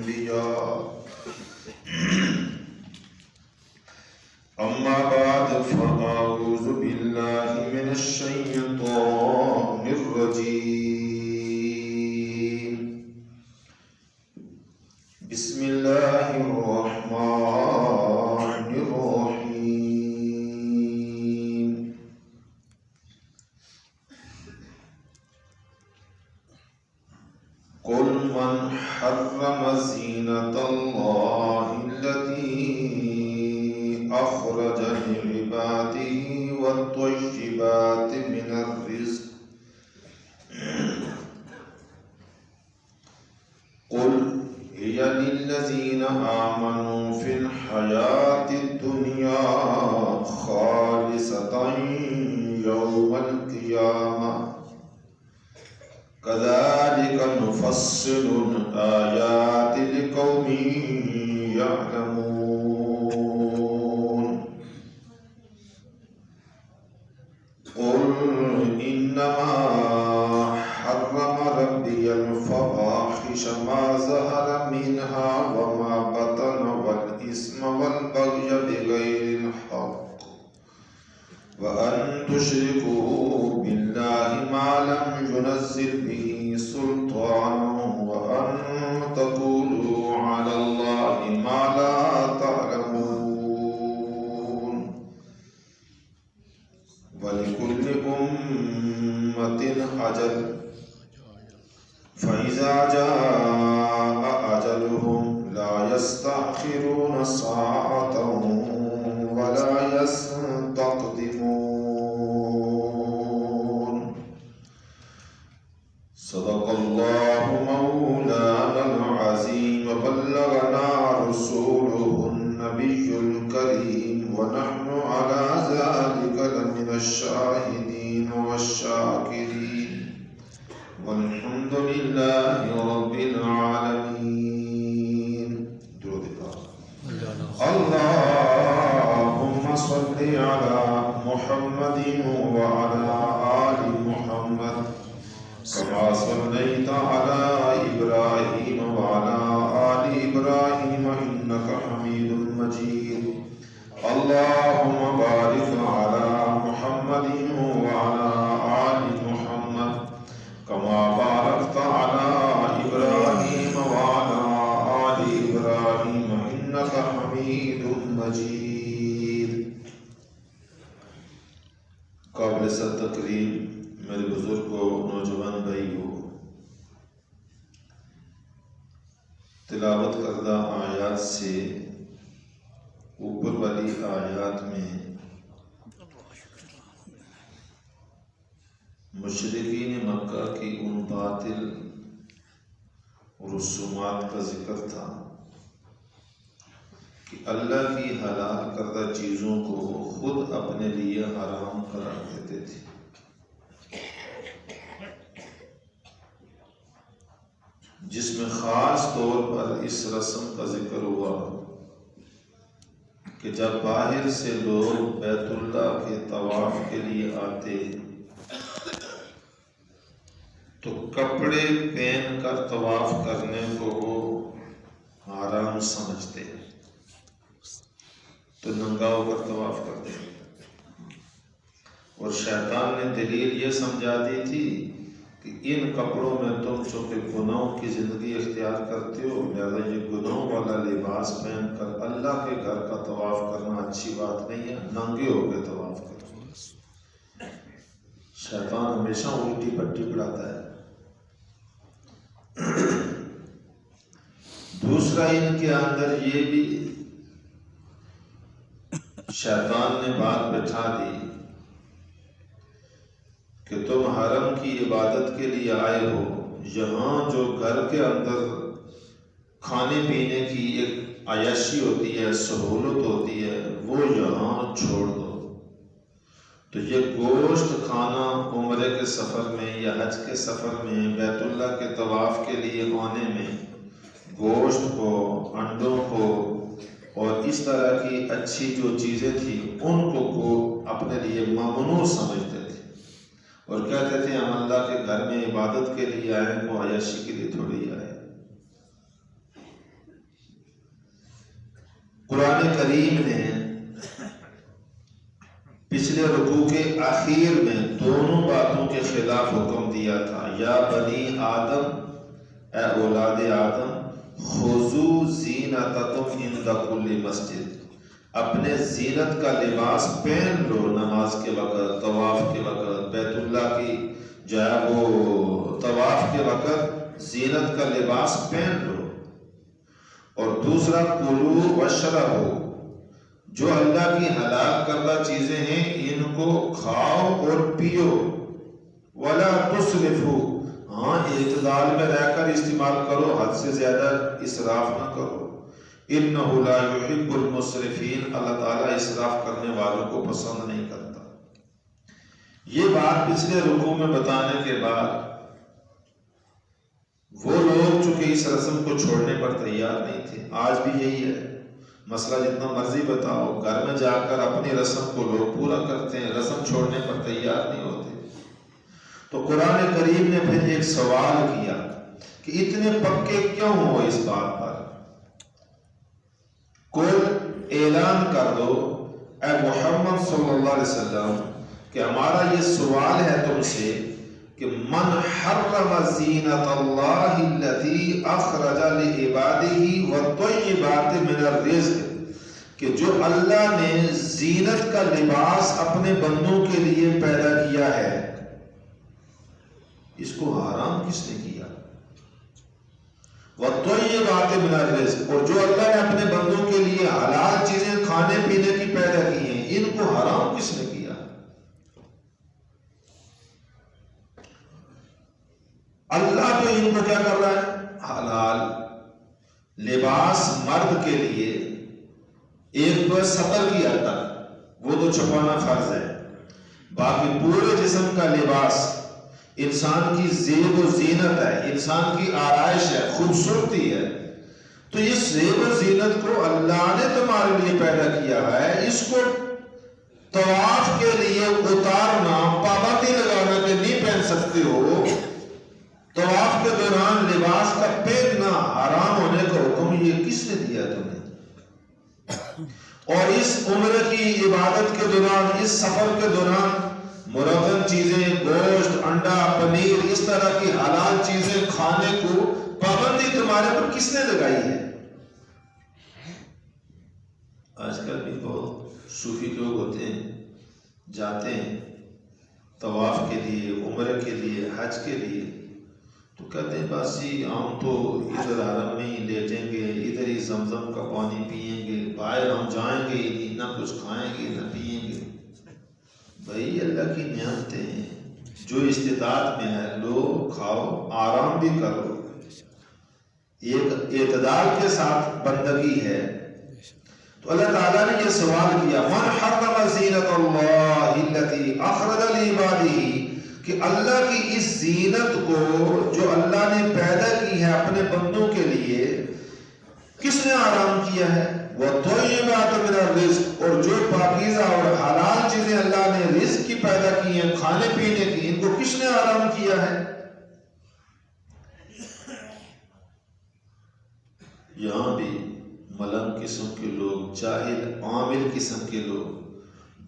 الأنبياء أما بعد فأعوذ بالله من الشيطان الرجيم بسم الله الرحمن الرحيم قل من حرم زينة الله التي أخرج لعباده والطيبات من الرزق قل هي للذين آمنوا في الحياة الدنيا خالصة يوم القيامة كذلك نفصل الآيات لقوم يعلمون قل إنما حرم ربي الفواحش ما ظهر منها وما بطن والإثم والبغي بغير الحق وأن تشركوا بالله ما لم ينزل به سلطانا وأن تقولوا على الله ما لا تعلمون ولكل أمة أجل فإذا جاء أجلهم لا يستأخرون ساعة ولا يستقدمون صدق الله مولانا العظيم وبلغنا رسوله النبي الكريم ونحن على ذلك لمن الشاهدين والشاكرين والحمد لله رب العالمين درود اللهم صل على محمد وعلى آل محمد كما صليت على إبراهيم وعلى آل إبراهيم إنك حميد مجيد اللهم بارك على محمد وعلى آل محمد كما باركت على إبراهيم وعلى آل إبراهيم إنك حميد مجيد قابل صد تقریم میرے بزرگوں نوجوان بھائیوں، تلاوت کردہ آیات سے اوپر والی آیات میں مشرکین مکہ کی ان باطل رسومات کا ذکر تھا کہ اللہ کی حلال کردہ چیزوں کو خود اپنے لیے حرام قرار دیتے تھے۔ جس میں خاص طور پر اس رسم کا ذکر ہوا کہ جب باہر سے لوگ بیت اللہ کے طواف کے لیے آتے تو کپڑے پہن کر طواف کرنے کو وہ حرام سمجھتے، تو ننگا ہو کر طواف کرتے، اور شیطان نے دلیل یہ سمجھا دی تھی کہ ان کپڑوں میں تم چونکہ گناہوں کی زندگی اختیار کرتے ہو، لہذا یہ گناہوں والا لباس پہن کر اللہ کے گھر کا طواف کرنا اچھی بات نہیں ہے، ننگے ہو کے طواف کرو۔ شیطان ہمیشہ الٹی پٹی پڑھاتا ہے۔ دوسرا ان کے اندر یہ بھی شیطان نے بات بٹھا دی کہ تم حرم کی عبادت کے لیے آئے ہو، یہاں جو گھر کے اندر کھانے پینے کی ایک عیاشی ہوتی ہے، سہولت ہوتی ہے، وہ یہاں چھوڑ دو۔ تو یہ گوشت کھانا عمرے کے سفر میں یا حج کے سفر میں بیت اللہ کے طواف کے لیے آنے میں گوشت کو، انڈوں کو اور اس طرح کی اچھی جو چیزیں تھیں ان کو اپنے لیے ممنوع سمجھتے تھے، اور کہتے تھے ہم اللہ کے گھر میں عبادت کے لیے آئے، وہ عیاشی کے لیے تھوڑی آئے۔ قرآن کریم نے پچھلے رکوع کے آخر میں دونوں باتوں کے خلاف حکم دیا تھا، یا بنی آدم، اے اولاد آدم، خذوا زینتکم عند کل مسجد، اپنے زینت کا لباس پہن لو نماز کے وقت، طواف کے وقت، بیت اللہ کی جو ہے وہ طواف کے وقت زینت کا لباس پہن لو۔ اور دوسرا، کلوا واشربوا، جو اللہ کی حلال کردہ چیزیں ہیں ان کو کھاؤ اور پیو، ولا تسرفوا، ہاں اعتدال میں رہ کر استعمال کرو، حد سے زیادہ اسراف نہ کرو، انہ لا یحب المسرفین، اللہ تعالیٰ اسراف کرنے والوں کو پسند نہیں کرتا۔ یہ بات پچھلے رکوع میں بتانے کے بعد وہ لوگ چونکہ اس رسم کو چھوڑنے پر تیار نہیں تھے، آج بھی یہی ہے، مسئلہ جتنا مرضی بتاؤ، گھر میں جا کر اپنی رسم کو لوگ پورا کرتے ہیں، رسم چھوڑنے پر تیار نہیں ہوتے۔ تو قرآن کریم نے پھر ایک سوال کیا کہ اتنے پکے کیوں ہو اس بات پر؟ کل اعلان کر دو اے محمد صلی اللہ علیہ وسلم کہ ہمارا یہ سوال ہے تم سے کہ من حرم زینت اللہ التی اخرج لعبادہ والطیبات من الرزق، کہ جو اللہ نے زینت کا لباس اپنے بندوں کے لیے پیدا کیا ہے، اس کو حرام کس نے کیا؟ والطیبات من الرزق، اور جو اللہ نے اپنے بندوں کے لیے حلال چیزیں کھانے پینے کی پیدا کی ہیں، ان کو حرام کس نے کیا؟ اللہ تو ان کو کیا کر رہا ہے؟ حلال لباس مرد کے لیے ایک تو سطر کی حد تک، وہ تو چھپانا فرض ہے، باقی پورے جسم کا لباس انسان کی زیب و زینت ہے، انسان کی آرائش ہے، خوبصورتی ہے، تو اس زیب و زینت کو اللہ نے تمہارے لیے پیدا کیا ہے، اس کو طواف کے لیے اتارنا، پابندی لگانا کہ نہیں پہن سکتے ہو، طواف کے دوران لباس کا پہننا حرام ہونے کا حکم یہ کس نے دیا تمہیں؟ اور اس عمرے کی عبادت کے دوران، اس سفر کے دوران مرغن چیزیں، گوشت، انڈا، پنیر، اس طرح کی حلال چیزیں کھانے کو پابندی تمہارے پر کس نے لگائی ہے؟ آج کل بھی بہت صوفی لوگ ہوتے ہیں، جاتے ہیں طواف کے لیے، عمرے کے لیے، حج کے لیے، تو کہتے ہیں بس جی ہم تو ادھر حرم میں ہی لیٹیں گے، ادھر ہی زمزم کا پانی پیئیں گے، باہر ہم جائیں گے ہی نہیں، نہ کچھ کھائیں گے نہ پیئیں گے۔ بھائی اللہ کی نعمتیں ہیں، جو استطاعت میں ہے لو، کھاؤ، آرام بھی کرو، ایک اعتدال کے ساتھ بندگی ہے۔ تو اللہ تعالیٰ نے یہ سوال کیا، من حرم زینت اللہ التی اخرج لعبادہ، کہ اللہ کی اس زینت کو جو اللہ نے پیدا کی ہے اپنے بندوں کے لیے، کس نے حرام کیا ہے؟ وَالطَّيِّبَاتُ مِنَ الرِّزْقِ، اور جو پاکیزہ اور حلال چیزیں اللہ نے رزق کی پیدا کی ہیں، کھانے پینے کی، ان کو کس نے حرام کیا ہے؟ یہاں بھی ملنگ قسم کے لوگ، جاہل عامل قسم کے لوگ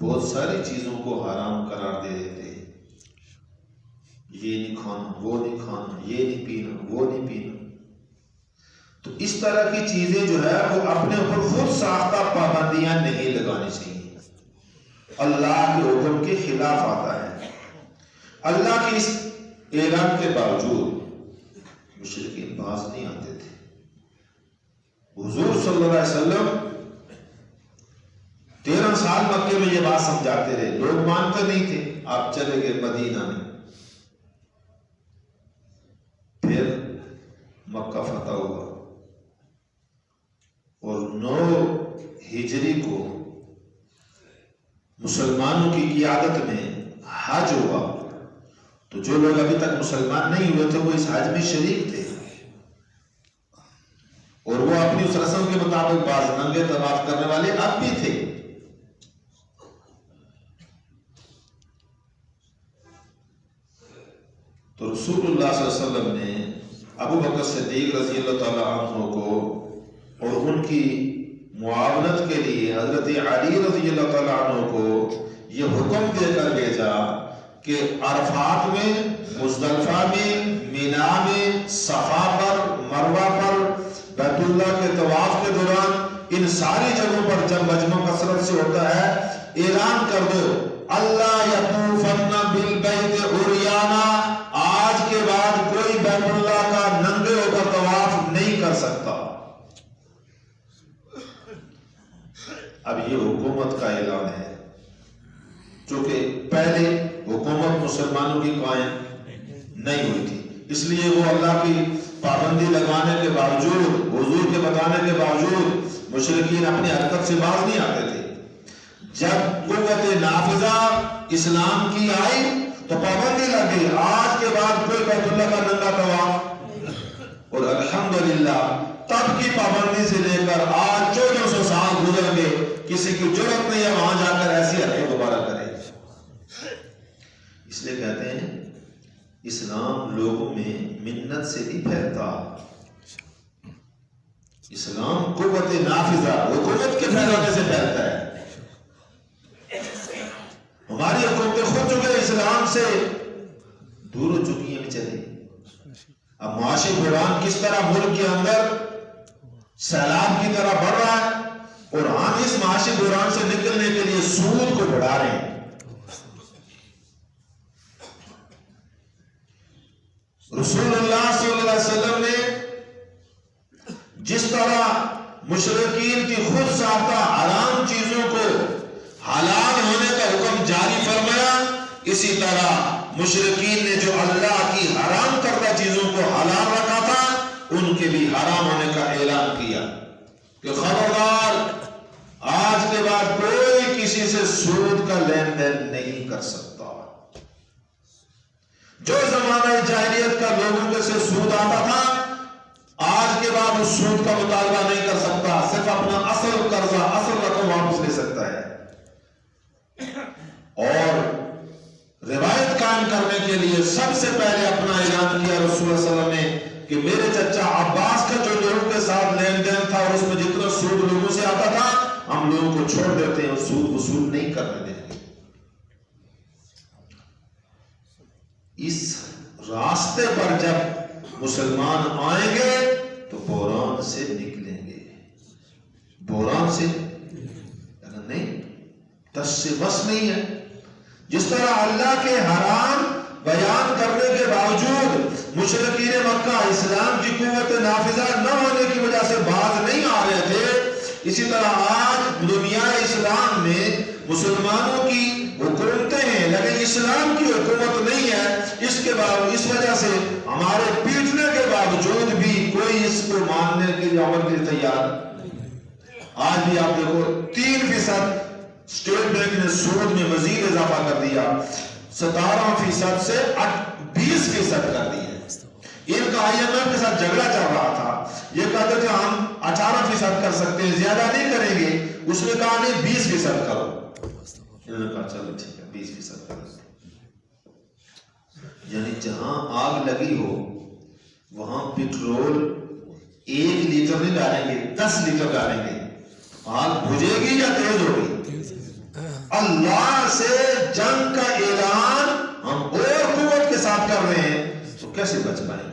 بہت ساری چیزوں کو حرام قرار دے دیتے ہیں، یہ نہیں کھانا، وہ نہیں کھانا، یہ نہیں پینا، وہ نہیں پینا۔ تو اس طرح کی چیزیں جو ہے وہ اپنے اوپر خود ساختہ پابندیاں نہیں لگانی چاہیے، اللہ کے حکم کے خلاف آتا ہے۔ اللہ کے اس اعلان کے باوجود مشرکین باز نہیں آتے تھے۔ حضور صلی اللہ علیہ وسلم 13 سال مکے میں یہ بات سمجھاتے رہے، لوگ مانتے نہیں تھے، آپ چلے گئے مدینہ میں، پھر مکہ فتح ہوا، اور 9 ہجری کو مسلمانوں کی قیادت میں حج ہوا، تو جو لوگ ابھی تک مسلمان نہیں ہوئے تھے وہ اس حج میں شریک تھے، اور وہ اپنی اس رسم کے مطابق بعض ننگے طواف کرنے والے اب بھی تھے۔ تو رسول اللہ صلی اللہ علیہ وسلم نے ابو بکر صدیق رضی اللہ تعالیٰ عنہ کو اور ان کی معاونت کے لیے حضرت علی رضی اللہ تعالیٰ عنہ کو یہ حکم دے کر بھیجا کہ عرفات میں، مزدلفہ میں، مینا میں، صفا پر، مروہ پر، بیت اللہ کے طواف کے دوران، ان ساری جگہوں پر جب مجمع کثرت سے ہوتا ہے، اعلان کر دو اللہ یطوفن بالبیت عریانا، آج کے بعد کوئی بیت اللہ کا ننگے ہو کر طواف نہیں کر سکتا۔ اب یہ حکومت کا اعلان ہے، چونکہ پہلے حکومت مسلمانوں کی قائم نہیں ہوئی تھی، اس لیے وہ اللہ کی پابندی لگانے کے باوجود، حضور کے بتانے کے باوجود مشرکین اپنی حرکت سے باز نہیں آتے تھے۔ جب قوت نافذہ اسلام کی آئی تو پابندی لگ گئی، آج کے بعد کوئی بیت اللہ کا ننگا طواف، اور الحمدللہ تب کی پابندی سے لے کر آج 1400 سال گزر گئے، کسی کی جرأت نہیں ہے وہاں جا کر ایسی حرکت دوبارہ کرے۔ اس لیے کہتے ہیں اسلام لوگوں میں منت سے نہیں پھیلتا، اسلام قوت نافذہ، حکومت کے پھیلانے سے پھیلتا ہے۔ ہماری حکومتیں خود چکے اسلام سے دور ہو چکی ہیں بیچاری۔ اب معاشی بحران کس طرح ملک کے اندر سیلاب کی طرح بڑھ رہا ہے، اور ہم اس معاشی بحران سے نکلنے کے لیے سود کو بڑھا رہے ہیں۔ رسول اللہ صلی اللہ علیہ وسلم نے جس طرح مشرکین کی خود ساختہ حرام چیزوں کو حلال ہونے کا حکم جاری فرمایا، اسی طرح مشرکین نے جو اللہ کی حرام کردہ چیزوں کو حلال رکھا تھا، ان کے بھی حرام ہونے کا اعلان کیا کہ خبردار، آج کے بعد کوئی کسی سے سود کا لین دین نہیں کر سکتا۔ جو زمانہ جاہلیت کا لوگوں کے سے سود آتا تھا، آج کے بعد اس سود کا مطالبہ نہیں کر سکتا، صرف اپنا اصل قرضہ، اصل رقم واپس لے سکتا ہے۔ اور روایت قائم کرنے کے لیے سب سے پہلے اپنا اعلان کیا رسول اللہ صلی اللہ علیہ وسلم نے کہ میرے چچا عباس کا جو لوگوں کے ساتھ لین دین تھا اور اس میں جتنا سود لوگوں سے آتا تھا، ہم لوگوں کو چھوڑ دیتے ہیں اور سود وصول نہیں کرنے دیں گے۔ اس راستے پر جب مسلمان آئیں گے تو بحران سے نکلیں گے، بحران سے اگر نہیں دس سے بس نہیں ہے۔ جس طرح اللہ کے حرام بیان کرنے کے باوجود مشرکین مکہ اسلام کی قوت نافذہ نہ ہونے کی وجہ سے باز نہیں آ رہے تھے، اسی طرح آج دنیا اسلام میں مسلمانوں کی حکومتیں ہیں لیکن اسلام کی حکومت نہیں ہے، اس وجہ سے ہمارے پیٹنے کے باوجود بھی کوئی اس کو ماننے کے لیے عمل کے لیے تیار۔ آج بھی آپ دیکھو 3% اسٹیٹ بینک نے سود میں مزید اضافہ کر دیا، 17% سے 20% کر دیا۔ ان کا IMF کے ساتھ جھگڑا چل رہا تھا، یہ کہتے تھے ہم 18% کر سکتے ہیں، زیادہ نہیں کریں گے، اس نے کہا نہیں 20% کرو، انہوں نے کہا چلو ٹھیک ہے 20% کرو۔ یعنی جہاں آگ لگی ہو وہاں پیٹرول 1 لیٹر نہیں ڈالیں گے، 10 لیٹر ڈالیں گے، آگ بجھے گی یا تیز ہوگی؟ اللہ سے جنگ کا اعلان ہم اور قوت کے ساتھ کر رہے ہیں تو کیسے بچ پائیں گے؟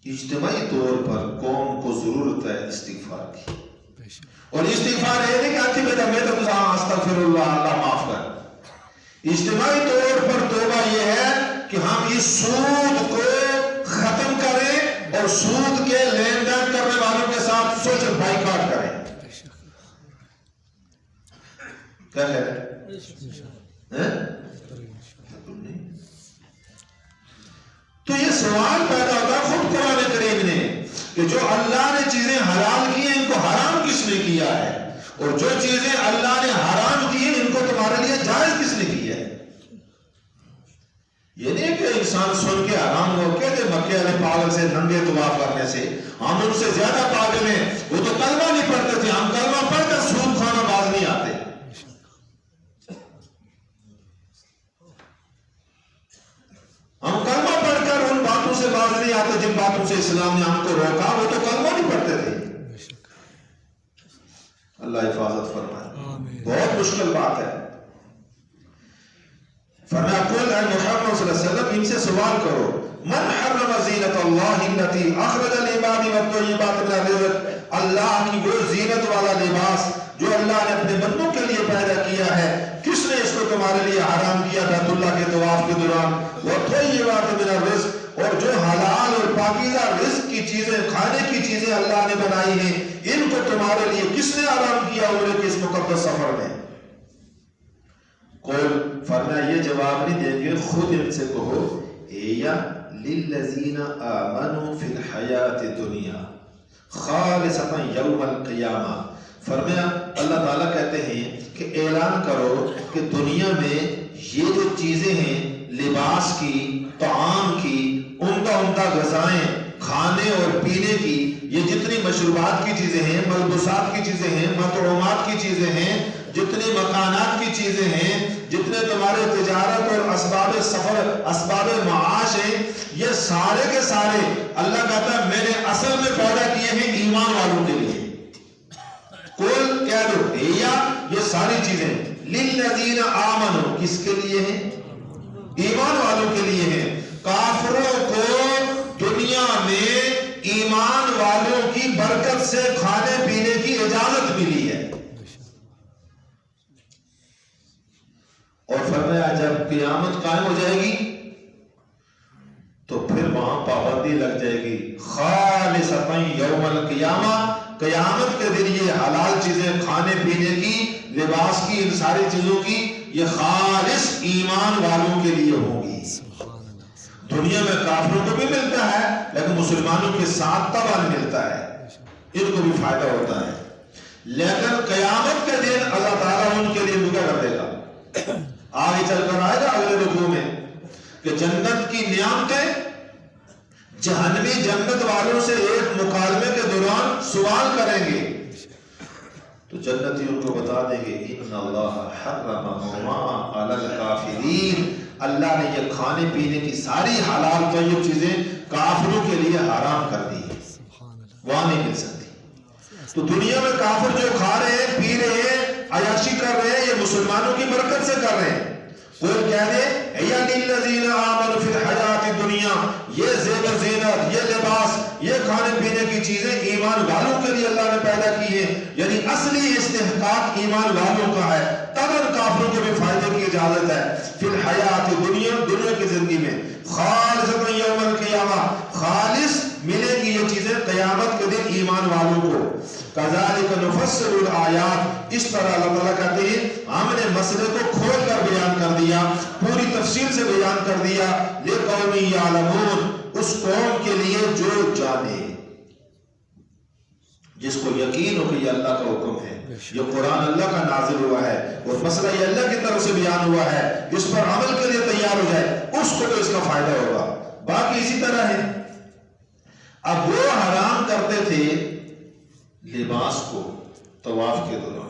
اجتماعی طور پر قوم کو ضرورت ہے استغفار کی، اور استغفار ہے نہیں کہ آتی بیٹا میں تو استغفر اللہ، اللہ معاف کر۔ اجتماعی طور پر توبہ یہ ہے کہ ہم اس سود کو ختم کریں اور سود کے لین دین کرنے والوں کے ساتھ سوشل بائیکاٹ کریں۔ کیا کہہ رہے ہیں؟ تو یہ سوال پیدا ہوتا ہے خود قرآن کریم نے کہ جو اللہ نے چیزیں حلال کی ہیں ان کو حرام کس نے کیا ہے، اور جو چیزیں اللہ نے حرام کی ہیں ان کو تمہارے لیے جائز کس نے کی ہے۔ یہ نہیں کہ انسان سن کے حرام ہو کہتے مکے والے پاگل سے ننگے طواف کرنے سے ہم ان سے زیادہ پاگل ہیں، وہ تو کلمہ نہیں پڑھتے تھے، ہم کلمہ پڑھ کر سود کھانا باز نہیں آتے۔ ہم کلمہ پڑھ کر ان باتوں سے باز نہیں آتے جن باتوں سے اسلام نے ہم کو روکا، وہ تو کلمہ نہیں پڑھتے تھے۔ اللہ حفاظت فرمائے. بہت مشکل بات ہے. فرمایا قل اے محمد صلی اللہ علیہ وسلم ان سے سوال کرو من حرم زینت اللہ التي اخرج للعباد والطیبات من الرزق. اللہ کی وہ زینت والا لباس جو اللہ نے اپنے بندوں کے لیے پیدا کیا ہے, کس نے اس کو تمہارے لیے حرام کیا بیت اللہ کے طواف کے دوران؟ والطیبات من الرزق, اور جو حلال اور پاکیزہ رزق کی چیزیں, کھانے کی چیزیں اللہ نے بنائی ہیں, ان کو تمہارے لیے کس نے حرام کیا عمرے کے اس مقدس سفر میں؟ قل فرمایا یہ جواب نہیں دیں گے, خود ان سے کہو یا للذین آمنوا فی الحیات الدنیا خالصتا یوم القیامہ. فرمایا اللہ تعالیٰ کہتے ہیں کہ اعلان کرو کہ دنیا میں یہ جو چیزیں ہیں, لباس کی, طعام کی, عمدہ غذائیں, کھانے اور پینے کی, یہ جتنی مشروبات کی چیزیں ہیں, ملبوسات کی چیزیں ہیں, مطعومات کی چیزیں ہیں, جتنی مکانات کی چیزیں ہیں, جتنے تمہارے تجارت اور اسباب سفر, اسباب معاش ہیں, یہ سارے کے سارے اللہ کہتا ہے میں نے اصل میں پیدا کیے ہیں ایمان والوں کے لیے. قل کہہ دو یہ ساری چیزیں للذین آمنوا, کس کے لیے ہیں؟ ایمان والوں کے لیے ہیں. کافروں کو دنیا میں ایمان والوں کی برکت سے کھانے پینے کی اجازت ملی ہے. اور فرمایا جب قیامت قائم ہو جائے گی تو پھر وہاں پابندی لگ جائے گی خالصتا یوم القیامہ, قیامت کے دن یہ حلال چیزیں کھانے پینے کی, لباس کی, ان ساری چیزوں کی یہ خالص ایمان والوں کے لیے ہوگی. دنیا میں کافروں کو بھی ملتا ہے لیکن مسلمانوں کے ساتھ طبعاً ملتا ہے, ان کو بھی فائدہ ہوتا ہے. لیکن قیامت کے دن اللہ تعالیٰ ان کے لیے کیا کر دے گا؟ آگے چل کر آئے گا اگلے رکوع میں کہ جنت کی نعمتیں جہنمی جنت والوں سے ایک مکالمے کے دوران سوال کریں گے تو جنتی ان کو بتا دیں گے ان اللہ حرمہما علی الکافرین, اللہ نے یہ کھانے پینے کی ساری حلال طیب چیزیں کافروں کے لیے حرام کر دی, وہاں نہیں مل سکتی. تو دنیا میں کافر جو کھا رہے ہیں, پی رہے ہیں, عیاشی کر رہے ہیں, یہ مسلمانوں کی برکت سے کر رہے ہیں. کوئی کہہ دے یا للذین آمنوا فی الحیات الدنیا, یہ زیور زینت, یہ لباس, یہ کھانے پینے کی چیزیں ایمان والوں کے لیے اللہ نے پیدا کی ہیں, یعنی اصلی استحقاق ایمان والوں کا ہے, تب ان کافروں کو بھی فائدے کی اجازت ہے. فی الحیات الدنیا, دنیا کی زندگی میں, خالصتا یوم القیامہ, خالص ملے گی یہ چیزیں قیامت کے دن ایمان والوں کو. کذالک نفصل الآیات, اس طرح اللہ تعالیٰ کہتے ہیں ہم نے مسئلے کو کھول کر بیان کر دیا, پوری تفصیل سے بیان کر دیا. لقوم یعلمون, اس قوم کے لیے جو جانے, جس کو یقین ہو کہ یہ اللہ کا حکم ہے, یہ قرآن اللہ کا نازل ہوا ہے اور مسئلہ یہ اللہ کی طرف سے بیان ہوا ہے, اس پر عمل کے لیے تیار ہو جائے, اس کو تو اس کا فائدہ ہوگا. باقی اسی طرح ہے. اب وہ حرام کرتے تھے لباس کو طواف کے دوران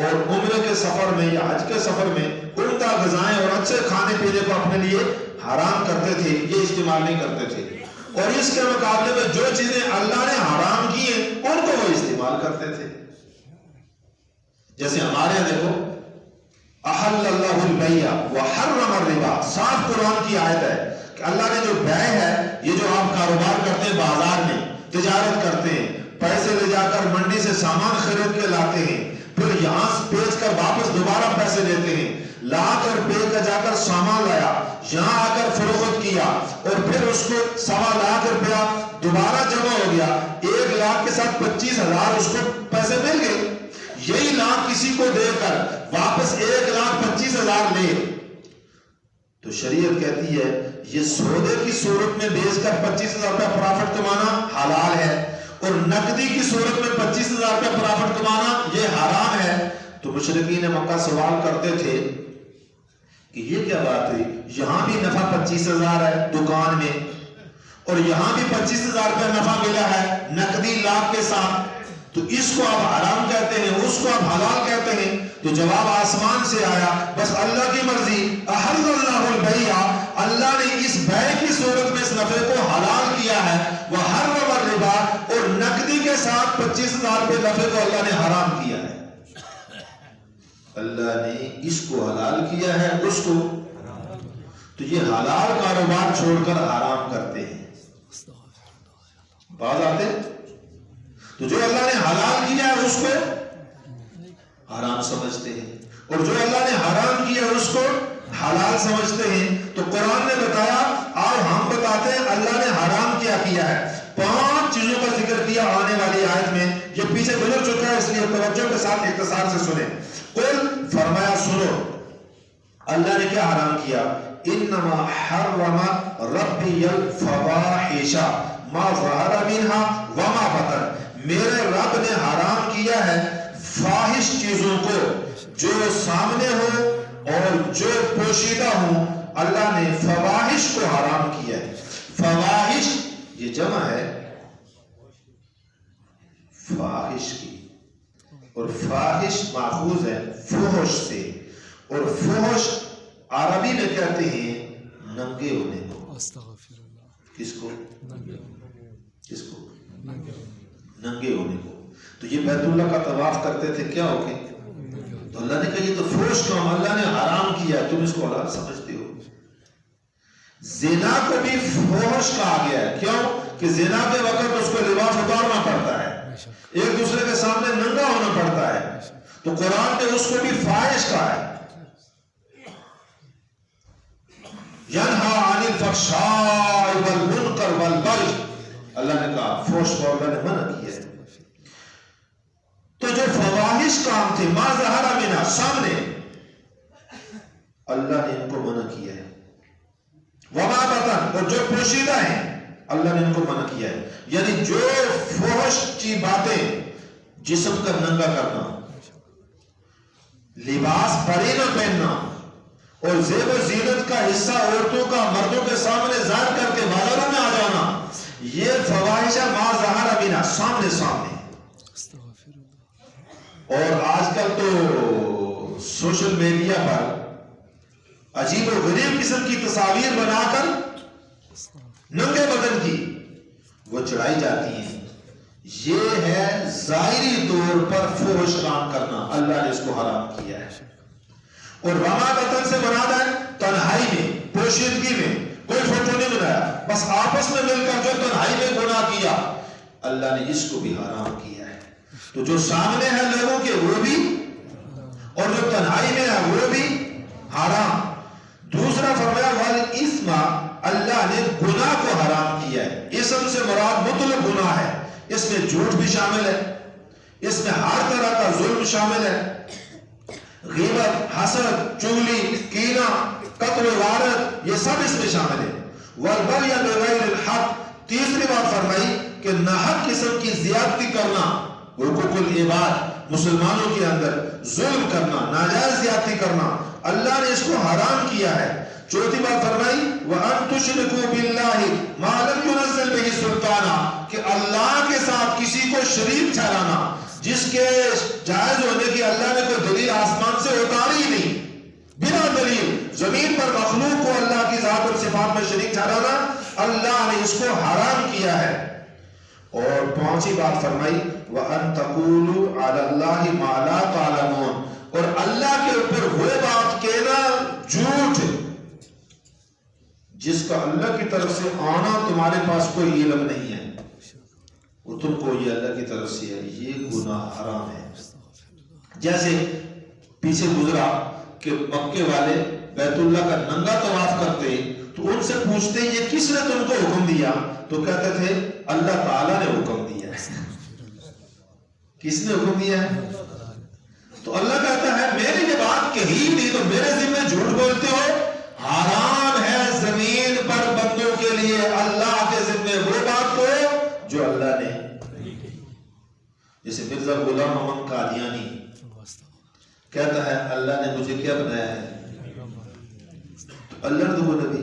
اور عمرے کے سفر میں یا حج کے سفر میں عمدہ غذائیں اور اچھے کھانے پینے کو اپنے لیے حرام کرتے تھے, یہ استعمال نہیں کرتے تھے. اور اس کے مقابلے میں جو چیزیں اللہ نے حرام کی ہیں ان کو وہ استعمال کرتے تھے. جیسے ہمارے دیکھو احل اللہ البیع وحرم الربا, صاف قرآن کی آیت ہے کہ اللہ نے جو بیع ہے, یہ جو آپ کاروبار کرتے ہیں, بازار میں تجارت کرتے ہیں, پیسے لے جا کر منڈی سے سامان خرید کے لاتے ہیں, پھر یہاں بیچ کر واپس دوبارہ پیسے لیتے ہیں, لا کر بیچ کر جا کر سامان لایا, یہاں آ کر فروخت کیا اور پھر اس کو 1.25 روپیہ دوبارہ جمع ہو گیا, 1 لاکھ کے ساتھ 25,000 اس کو پیسے مل گئے. یہی لاکھ کسی کو دے کر واپس 1,25,000 لے, تو شریعت کہتی ہے یہ سودے کی صورت میں بیچ کر 25,000 روپیہ پرافٹ کمانا حلال ہے اور نقدی کی صورت میں 25,000 روپیہ پرافٹ کمانا یہ حرام ہے. تو مشرکین مکہ سوال کرتے تھے کہ یہ کیا بات ہوئی, یہاں بھی نفع 25,000 ہے دکان میں اور یہاں بھی 25,000 روپیہ نفع ملا ہے نقدی لاکھ کے ساتھ, تو اس کو آپ حرام کہتے ہیں, اس کو آپ حلال کہتے ہیں. تو جواب آسمان سے آیا, بس اللہ کی مرضی. احل اللہ البیع, اللہ نے اس بیع کی صورت میں اس نفع کو حلال کیا ہے, وحرم الربا, اور نقدی کے ساتھ 25,000 پہ نفع کو اللہ نے حرام کیا ہے. اللہ نے اس کو حلال کیا ہے, اس کو. تو یہ حلال کاروبار چھوڑ کر حرام کرتے ہیں. باز آتے. تو جو اللہ نے حلال کیا ہے اس کو حرام سمجھتے ہیں, اور جو اللہ نے حرام کیا ہے اس کو حلال سمجھتے ہیں. تو قرآن نے بتایا, اور ہم بتاتے ہیں اللہ نے حرام کیا ہے. 5 چیزوں کا ذکر کیا آنے والی آیت میں. یہ پیچھے گزر چکا ہے, اس لیے توجہ کے ساتھ اختصار سے سنیں. قل, فرمایا سنو, اللہ نے کیا حرام کیا. انما حرم ربی الفواحش ما ظہر منها وما بطن. میرے رب نے حرام کیا ہے فاحش چیزوں کو, جو سامنے ہو اور جو پوشیدہ ہوں. اللہ نے فواحش کو حرام کیا ہے. فواحش یہ جمع ہے فاحش کی, اور فاحش ماخوذ ہے فحش سے, اور فحش عربی میں کہتے ہیں ننگے ہونے کو. کس کو؟ کس کو؟ ننگے ہونے کو. تو یہ بیت اللہ کا طواف کرتے تھے کیا ہو کے؟ تو اللہ نے کہا یہ تو فحش کام اللہ نے حرام کیا, تم اس کو حلال سمجھتے ہو. زنا کو بھی فحش کہا گیا ہے. کیوں؟ کہ زنا کے وقت اس کو لباس اتارنا پڑتا ہے, ایک دوسرے کے سامنے ننگا ہونا پڑتا ہے. تو قرآن نے اس کو بھی فاحش کہا ہے. ینہا عن الفحشاء والمنکر والبغی, اللہ نے کہا فحش کو اللہ نے منع کیا ہے. تو جو فواحش کام تھے ما ظہر منہا, سامنے, اللہ نے ان کو منع کیا ہے. وما بطن, اور جو پوشیدہ ہیں اللہ نے ان کو منع کیا ہے. یعنی جو فحش کی باتیں, جسم کا ننگا کرنا, لباس بڑے نہ پہننا, اور زیب و زینت کا حصہ عورتوں کا مردوں کے سامنے ظاہر کر کے بازاروں میں آ جانا, یہ فواحش ما ظہر منہا, سامنے سامنے. اور آج کل تو سوشل میڈیا پر عجیب و غریب قسم کی تصاویر بنا کر ننگے بدن کی وہ چڑھائی جاتی ہیں. یہ ہے ظاہری طور پر فحش کام کرنا, اللہ نے اس کو حرام کیا ہے. اور وما بطن سے مراد ہے تنہائی میں, پوشیدگی میں, کوئی فوٹو نہیں بنایا, بس آپس میں مل کر جو تنہائی میں گناہ کیا, اللہ نے اس کو بھی حرام کیا ہے. تو جو سامنے ہے لوگوں کے وہ بھی, اور جو تنہائی میں ہے وہ بھی حرام. دوسرا فرمایا والاسم, اللہ نے گناہ کو حرام کیا ہے. اسم سے مراد مطلق گناہ ہے, اس میں جھوٹ بھی شامل ہے, اس میں ہر طرح کا ظلم شامل ہے, غیبت, حسد, چغلی, کینہ, قتل و غارت, یہ سب اس میں شامل ہے. والبغی بغیر الحق, تیسری بات فرمائی کہ ناحق قسم کی زیادتی کرنا, حقوق العباد, مسلمانوں کے اندر ظلم کرنا, ناجائز زیادتی کرنا, اللہ نے اس کو حرام کیا ہے. چوتھی بات فرمائی وَأَن تُشْرِكُوا بِاللَّهِ مَا لَمْ يُنَزِّلْ بِهِ سُلْطَانًا, کہ اللہ کے ساتھ کسی کو شریک ٹھہرانا جس کے جائز ہونے کی اللہ نے کوئی دلیل آسمان سے اتاری ہی نہیں, بنا دلیل زمین پر مخلوق کو اللہ کی ذات اور صفات میں شریک ٹھہرانا, اللہ نے اس کو حرام کیا ہے. اور پانچویں بات فرمائی وَأَن تَقُولُوا عَلَى اللَّهِ مَا لَا تَعْلَمُونَ, اور اللہ کے اوپر وہ بات کہنا جھوٹ جس کا اللہ کی طرف سے آنا تمہارے پاس کوئی علم نہیں ہے, وہ تم کو یہ اللہ کی طرف سے ہے, یہ گناہ حرام ہے. جیسے پیچھے گزرا کہ مکے والے بیت اللہ کا ننگا طواف کرتے, تو ان سے پوچھتے یہ کس نے تم کو حکم دیا, تو کہتے تھے اللہ تعالیٰ نے حکم دیا ہے. کس نے حکم دیا ہے؟ تو اللہ کہتا ہے میں نے یہ بات کہی نہیں تو میرے ذمہ جھوٹ بولتے ہو. حرام ہے زمین پر بندوں کے لیے اللہ کے ذمہ وہ بات کو جو اللہ نے, جیسے مرزا غلام محمد قادیانی کہتا ہے اللہ نے مجھے کیا بنایا ہے, اللہ نے تو وہ نبی,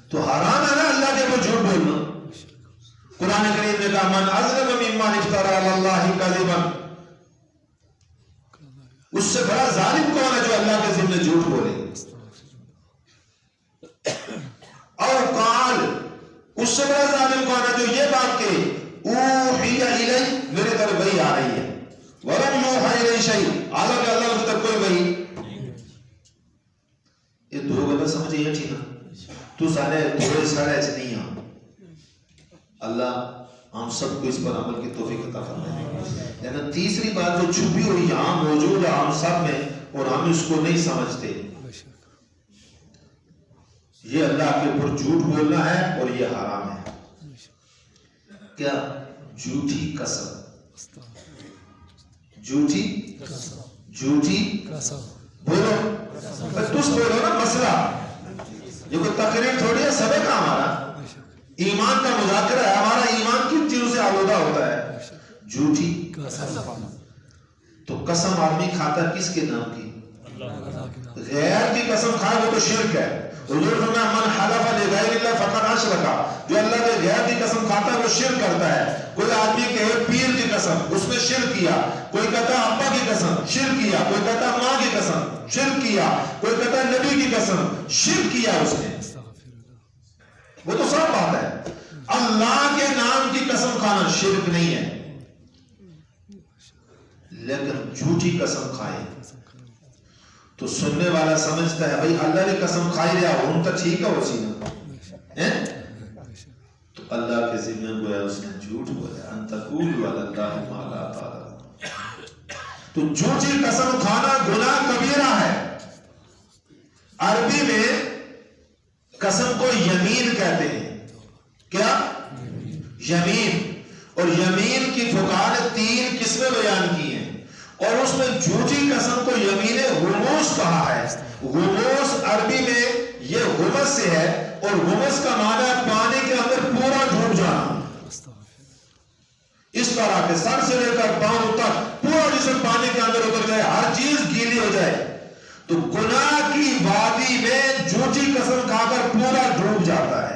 تو حرام ہے نا اللہ کے وہ جھوٹ بولنا. قرآن کریم نے کہا من اظلم ممن افترى علی اللہ کذبا, اس سے بڑا ظالم کون ہے جو اللہ کے ذمہ جھوٹ بولے. او قال, اس سے بڑا ظالم کون ہے جو یہ بات کہ اوحی الی شيء عالم اللہ کو تک کوئی وہی یہ دو گل سمجھ یہ ٹھیک نا تو سارے دو سارے چ نہیں ہیں اللہ ہم سب کو اس پر عمل کی توفیق عطا فرمائے لیکن تیسری بات جو چھپی ہوئی یہاں موجود ہے ہم سب میں اور ہم اس کو نہیں سمجھتے یہ اللہ کے اوپر جھوٹ بولنا ہے اور یہ حرام ہے کیا جھوٹی قسم جھوٹی بولو تس بولو نا مسئلہ یہ کوئی تقریر تھوڑی ہے سبق ہے ہمارا ایمان کا مذاکرہ ہے ہمارا ایمان کن چیزوں سے آلودہ ہوتا ہے جھوٹی تو قسم آدمی کھاتا کس کے نام کی غیر کی قسم کھائے وہ تو شرک ہے حضور فرمایا من حلف لغیر اللہ فقد اشرک جو اللہ کے غیر کی قسم کھاتا ہے وہ شرک کرتا ہے کوئی آدمی کہے پیر کی قسم اس نے شرک کیا کوئی کہتا ابا کی قسم شرک کیا کوئی کہتا ماں کی قسم شرک کیا کوئی کہتا نبی کی قسم شرک کیا اس نے وہ تو سب بات ہے اللہ کے نام کی قسم کھانا شرک نہیں ہے لیکن جھوٹی قسم کھائے تو سننے والا سمجھتا ہے بھائی اللہ نے قسم کھائی رہا ہوں تو ٹھیک ہے اسی نا تو اللہ کے ذمہ گویا اس نے جھوٹ بولا ان تقولوا علی اللہ ما لا تعلمون تو جھوٹی قسم کھانا گناہ کبیرہ ہے عربی میں قسم کو یمین کہتے ہیں کیا یمین اور یمین کی فقہاء نے 3 قسمیں بیان کی ہیں اور اس میں جھوٹی قسم کو یمین غموس کہا ہے غموس عربی میں یہ غمس سے ہے اور غمس کا معنی ہے پانی کے اندر پورا ڈوب جانا اس طرح کے سر سے لے کر پاؤں تک پورا جسم پانی کے اندر اتر جائے ہر چیز گیلی ہو جائے تو گناہ کی وادی میں جھوٹی قسم کھا کر پورا ڈوب جاتا ہے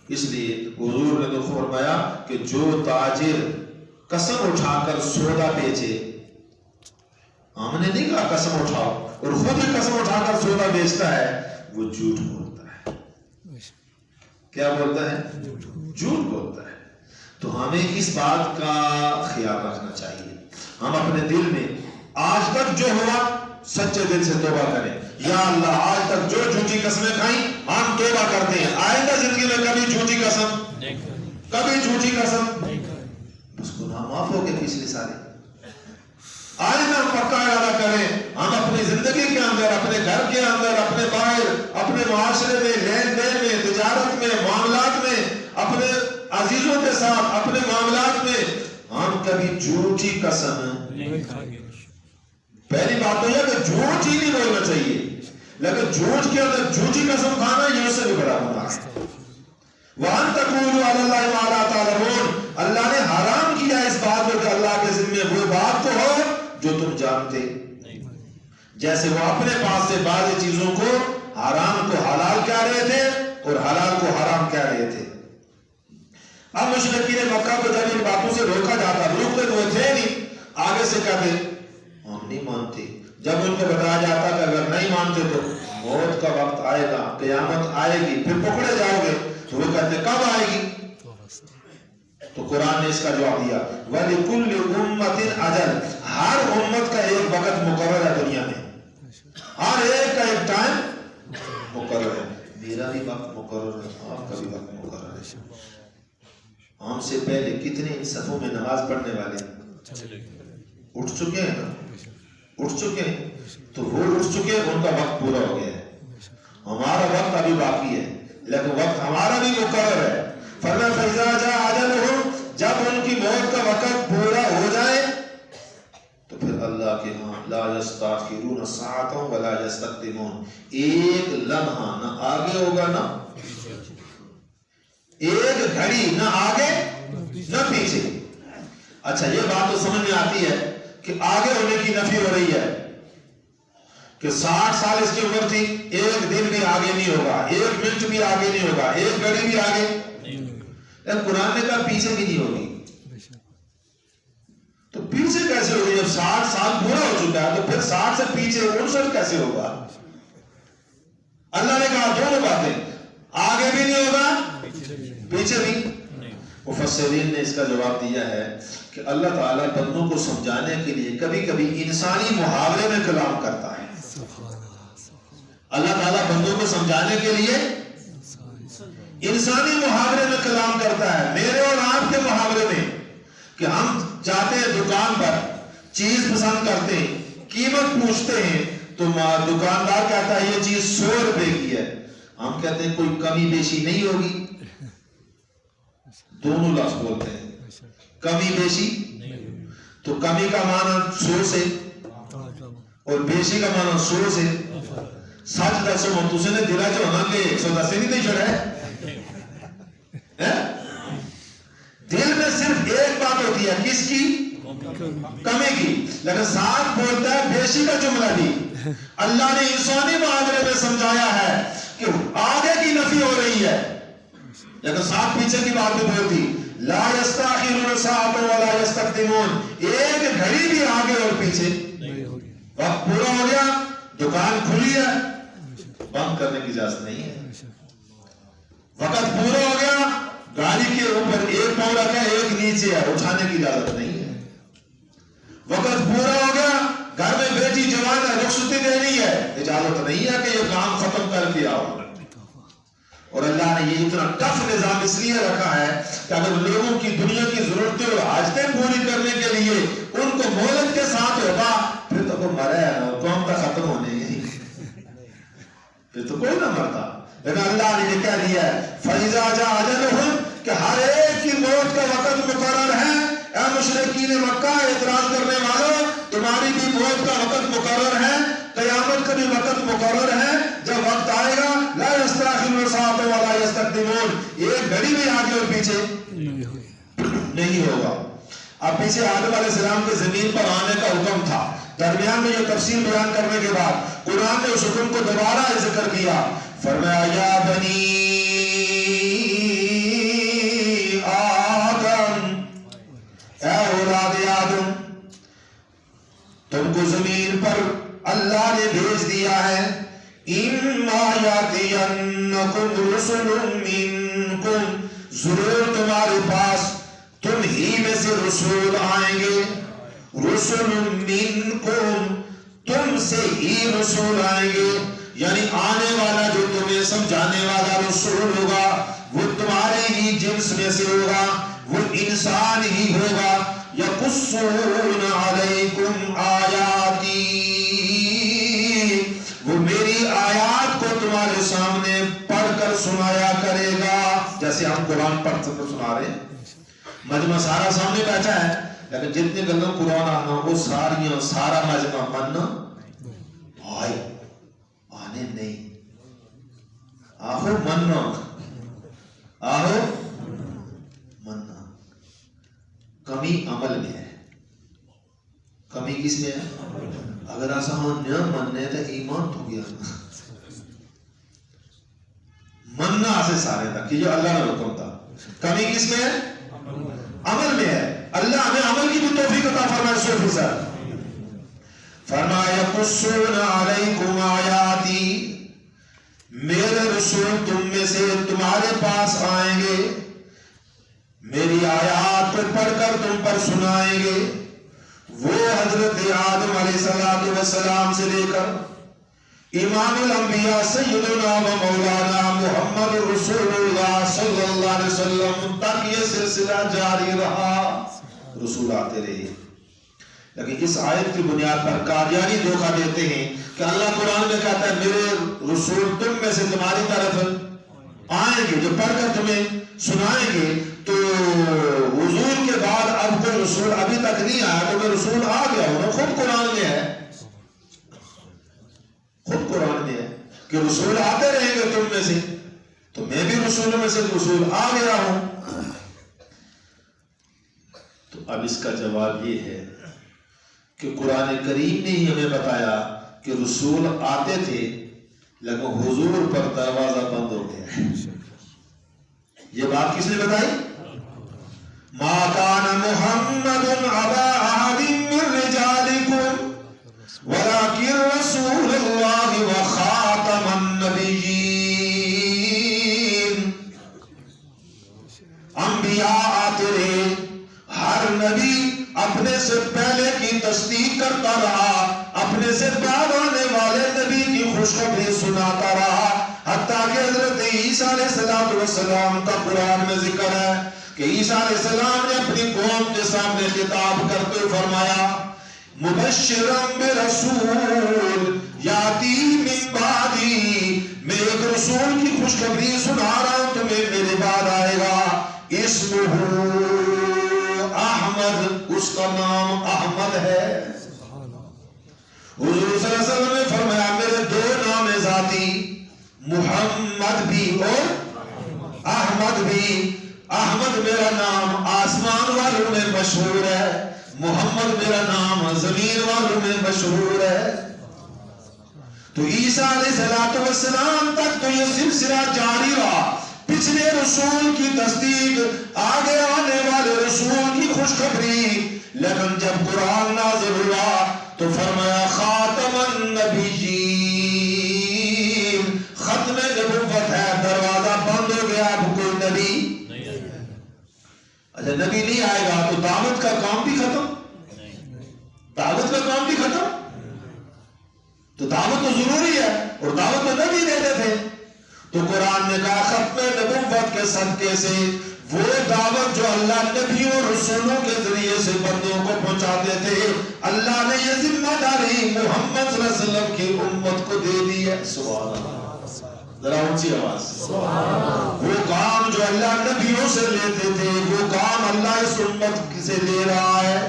اس لیے حضور نے تو فرمایا کہ جو تاجر قسم اٹھا کر سودا بیچے ہم نے نہیں کہا قسم اٹھاؤ اور خود ہی قسم اٹھا کر سودا بیچتا ہے وہ جھوٹ بولتا ہے کیا بولتا ہے جھوٹ بولتا ہے تو ہمیں اس بات کا خیال رکھنا چاہیے ہم اپنے دل میں آج تک جو ہوا سچے دل سے توبہ کریں یا اللہ آج تک جو جھوٹی قسمیں کھائیں ہم توبہ کرتے ہیں آئندہ زندگی میں کبھی جھوٹی قسم بس گناہ معاف ہو گئے پچھلے سارے آئندہ ہم پکا ارادہ کریں ہم اپنی زندگی کے اندر اپنے گھر کے اندر اپنے باہر اپنے معاشرے میں لین دین میں تجارت میں معاملات میں اپنے عزیزوں کے ساتھ اپنے معاملات میں ہم کبھی جھوٹی قسم پہلی بات تو یہ کہ جھوٹ ہی نہیں بولنا چاہیے لیکن جھوٹ کے اندر جھوٹی قسم کھانا یہ سے بھی بڑا گناہ ہے وَأَن تَقُولُوا عَلَى اللَّهِ مَا لَا تَعْلَمُونَ اللہ نے حرام کیا اس بات کو کہ اللہ کے ذمہ وہ بات تو ہو جو تم جانتے جیسے وہ اپنے پاس سے بعض چیزوں کو حرام کو حلال کہہ رہے تھے اور حلال کو حرام کہہ رہے تھے اب مشرکین مکہ کو جب ان باتوں سے روکا جاتا روکتے تو وہ تھے نہیں آگے سے کہتے ہم نہیں مانتے جب ان کو بتایا جاتا کہ اگر نہیں مانتے تو موت کا وقت آئے گا قیامت آئے گی پھر پکڑے جاؤ گے تو وہ کہتے کب آئے گی تو قرآن نے اس کا جواب دیا وَلِكُلِّ أُمَّةٍ أَجَلٌ ہر امت کا ایک وقت مقرر ہے دنیا میں ہر ایک کا ایک ٹائم مقرر ہے میرا بھی وقت مقرر ہے آپ کا بھی وقت مقرر ہے ہم سے پہلے کتنے ان صفوں میں نماز پڑھنے والے اٹھ چکے ہیں نا اٹھ چکے ہیں تو وہ اٹھ چکے ہیں ان کا وقت پورا ہو گیا ہے ہمارا وقت ابھی باقی ہے لیکن وقت ہمارا بھی مقرر ہے فرمایا فَإِذَا جَاءَ أَجَلُهُمْ جب ان کی موت کا وقت پورا ہو جائے تو پھر اللہ کے ہاں لا يَسْتَأْخِرُونَ سَاعَةً وَلَا يَسْتَقْدِمُونَ ایک لمحہ نہ آگے ہوگا نہ ایک گھڑی نہ آگے نہ پیچھے اچھا یہ بات تو سمجھ میں آتی ہے کہ آگے ہونے کی نفی ہو رہی ہے کہ 60 سال اس کی عمر تھی ایک دن بھی آگے نہیں ہوگا ایک منٹ بھی آگے نہیں ہوگا ایک گھڑی بھی آگے لیکن قرآن نے کہا پیچھے بھی نہیں ہوگی تو پیچھے کیسے ہوگی جب 60 سال پورا ہو چکا ہے تو پھر 60 سے پیچھے 59 کیسے ہوگا اللہ نے کہا دونوں باتیں آگے بھی نہیں ہوگا پیچھے بھی مفسرین نے اس کا جواب دیا ہے کہ اللہ تعالیٰ بندوں کو سمجھانے کے لیے کبھی کبھی انسانی محاورے میں کلام کرتا ہے. اللہ تعالیٰ بندوں کو سمجھانے کے لیے انسانی محاورے میں کلام کرتا ہے. میرے اور آپ کے محاورے میں کہ ہم جاتے ہیں دکان پر, چیز پسند کرتے ہیں, قیمت پوچھتے ہیں تو دکاندار کہتا ہے یہ چیز 100 روپے کی ہے. ہم کہتے ہیں کوئی کمی بیشی نہیں ہوگی. دونوں لفظ بولتے ہیں, کمی بیشی. تو کمی کا معنی 100 سے اور بیشی کا معنی 100 سے. سچ دسو ہم تسی نے دلا چ ہونا کہ 110 سے نہیں چھڑا ہے. دل میں صرف ایک بات ہوتی ہے, کس کی؟ کمی کی. لیکن ساتھ بولتا ہے بیشی کا جملہ بھی. اللہ نے انسانی محاورے میں سمجھایا ہے کہ آگے کی نفی ہو رہی ہے لیکن ساتھ پیچھے کی بات بھی بولتی. لا یستاخرون ساعۃ ولا یستقدمون. ایک گھڑی بھی آگے اور پیچھے. وقت پورا ہو گیا, دکان کھلی ہے, بند کرنے کی اجازت نہیں ہے. وقت پورا ہو گیا, گاڑی کے اوپر ایک پاؤں رکھا ہے ایک نیچے ہے, اٹھانے کی اجازت نہیں ہے. وقت پورا ہو گیا, گھر میں بیٹی جوان ہے, رخصتی دینی ہے, اجازت نہیں ہے کہ یہ کام ختم کر کے آؤ. اور اللہ نے یہ اتنا ٹف نظام اس لیے رکھا ہے کہ اگر لوگوں کی دنیا کی ضرورتیں اور حاجتیں پوری کرنے کے لیے ان کو مہلت کے ساتھ ہوگا, پھر تو کوئی مرے ہے, قوم کا ختم ہونے ہی, پھر تو کوئی نہ مرتا. لیکن اللہ نے یہ کہہ دیا ہے فَإِذَا جَاءَ أَجَلُهُمْ کہ ہر ایک کی موت کا وقت مقرر ہے. اے مشرکین مکہ, اعتراض کرنے والوں, تمہاری بھی موت کا وقت مقرر ہے, قیامت کا بھی وقت مقرر ہے. جب وقت آئے گا لا یستاخرون ساعۃ ولا یستقدمون, ایک گھڑی بھی آگے اور پیچھے نہیں ہوگا. اب پیچھے آدم علیہ السلام کے زمین پر آنے کا حکم تھا. درمیان میں یہ تفصیل بیان کرنے کے بعد قرآن نے اس حکم کو دوبارہ ذکر کیا. فرمایا یا بنی آدم, اے اولاد آدم, تم کو زمین پر اللہ نے بھیج دیا ہے. اِمَّا يَأْتِيَنَّكُمْ رُسُلٌ مِّنكُمْ, ضرور تمہارے پاس تم ہی میں سے رسول آئیں گے. رسول منکم, تم سے ہی رسول آئیں گے, یعنی آنے والا جو تمہیں سمجھانے والا رسول ہوگا وہ تمہارے ہی جنس میں سے ہوگا, وہ انسان ہی ہوگا. یقصون علیکم آیاتی, وہ میری آیات کو تمہارے سامنے پڑھ کر سنایا کرے گا, جیسے ہم قرآن پڑھ کر سنا رہے ہیں. مجمع سارا سامنے بیٹھا ہے لیکن جتنے گلوں قرآن آنا وہ سارا مجمع مننا بھائی آنے نہیں, آہو مننا, آہو مننا. کمی عمل میں ہے. کمی کس میں ہے؟ اگر ایسا ہم نہ مننے تو ایمان تو گیا. مننا سے سارے تھا کہ جو اللہ نے حکم تھا. کمی کس میں ہے؟ عمل میں ہے. اللہ ہمیں عمل کی بھی توفیق عطا فرمائے. 100% فرمایا یقصون علیکم آیاتی, میرے رسول تم میں سے تمہارے پاس آئیں گے, میری آیات کو پڑھ کر تم پر سنائیں گے. وہ حضرت آدم علیہ السلام سے لے کر امام الانبیاء سیدنا و مولانا محمد رسول اللہ صلی اللہ علیہ وسلم تک یہ سلسلہ جاری رہا. رسول آتے رہے. لیکن اس آیت کی بنیاد پر قادیانی دھوکہ دیتے ہیں کہ اللہ قرآن میں کہتا ہے میرے رسول تم میں سے تمہاری طرف آئیں گے, جو پڑھ کر تمہیں سنائیں گے. تو حضور کے بعد اب کوئی رسول ابھی تک نہیں آیا, تو میں رسول آ گیا ہوں. خود قرآن میں ہے, خود قرآن میں ہے کہ رسول آتے رہیں گے تم میں سے, تو میں بھی رسولوں میں سے رسول آ گیا ہوں. تو اب اس کا جواب یہ ہے کہ قرآن کریم نے ہی ہمیں بتایا کہ رسول آتے تھے لیکن حضور پر دروازہ بند ہو گیا. یہ بات کس نے بتائی؟ ما کان محمد ابا احد من رجالکم ولکن رسول اللہ وخاتم النبیین. انبیاء آتے رہے، ہر نبی اپنے سے پہلے کی تصدیق کرتا رہا، اپنے سے بعد آنے والے نبی کی خوشخبری سناتا رہا، حتیٰ کہ حضرت عیسیٰ علیہ السلام کا قرآن میں ذکر ہے کہ عیسیٰ علیہ السلام نے اپنی قوم کے سامنے خطاب کرتے ہوئے فرمایا مبشرا برسول یاتی من بعدی، میں ایک رسول کی خوشخبری سنا رہا ہوں تمہیں میرے بعد آئے گا، اسمہ احمد، اس کا نام احمد ہے۔ حضور صلی اللہ علیہ وسلم نے فرمایا میرے دو نام ذاتی، محمد بھی اور احمد بھی۔ احمد میرا نام آسمان والوں میں مشہور ہے، محمد میرا نام زمین والوں میں مشہور ہے۔ تو عیسیٰ علیہ السلام تک تو یہ سلسلہ جاری رہا، پچھلے رسول کی تصدیق، آگے آنے والے رسول کی خوشخبری، لیکن جب قرآن نازل ہوا تو فرمایا خاتم النبیین، ختم نبوت ہے، دروازہ بند ہو گیا، اب کوئی نبی اچھا نبی نہیں آئے گا تو دعوت کا کام بھی ختم، دعوت کا کام بھی ختم، تو دعوت تو ضروری ہے اور دعوت تو نبی دیتے تھے۔ تو قرآن نے کہا ختم نبوت کے صدقے سے وہ دعوت جو اللہ نبیوں اور رسولوں کے ذریعے سے بندوں کو پہنچاتے تھے، اللہ نے یہ ذمہ داری محمد صلی اللہ علیہ وسلم کی امت کو دے دی ہے۔ سبحان اللہ، ذرا اونچی آواز۔ وہ کام جو اللہ نبیوں سے لیتے تھے وہ کام اللہ اس امت سے لے رہا ہے۔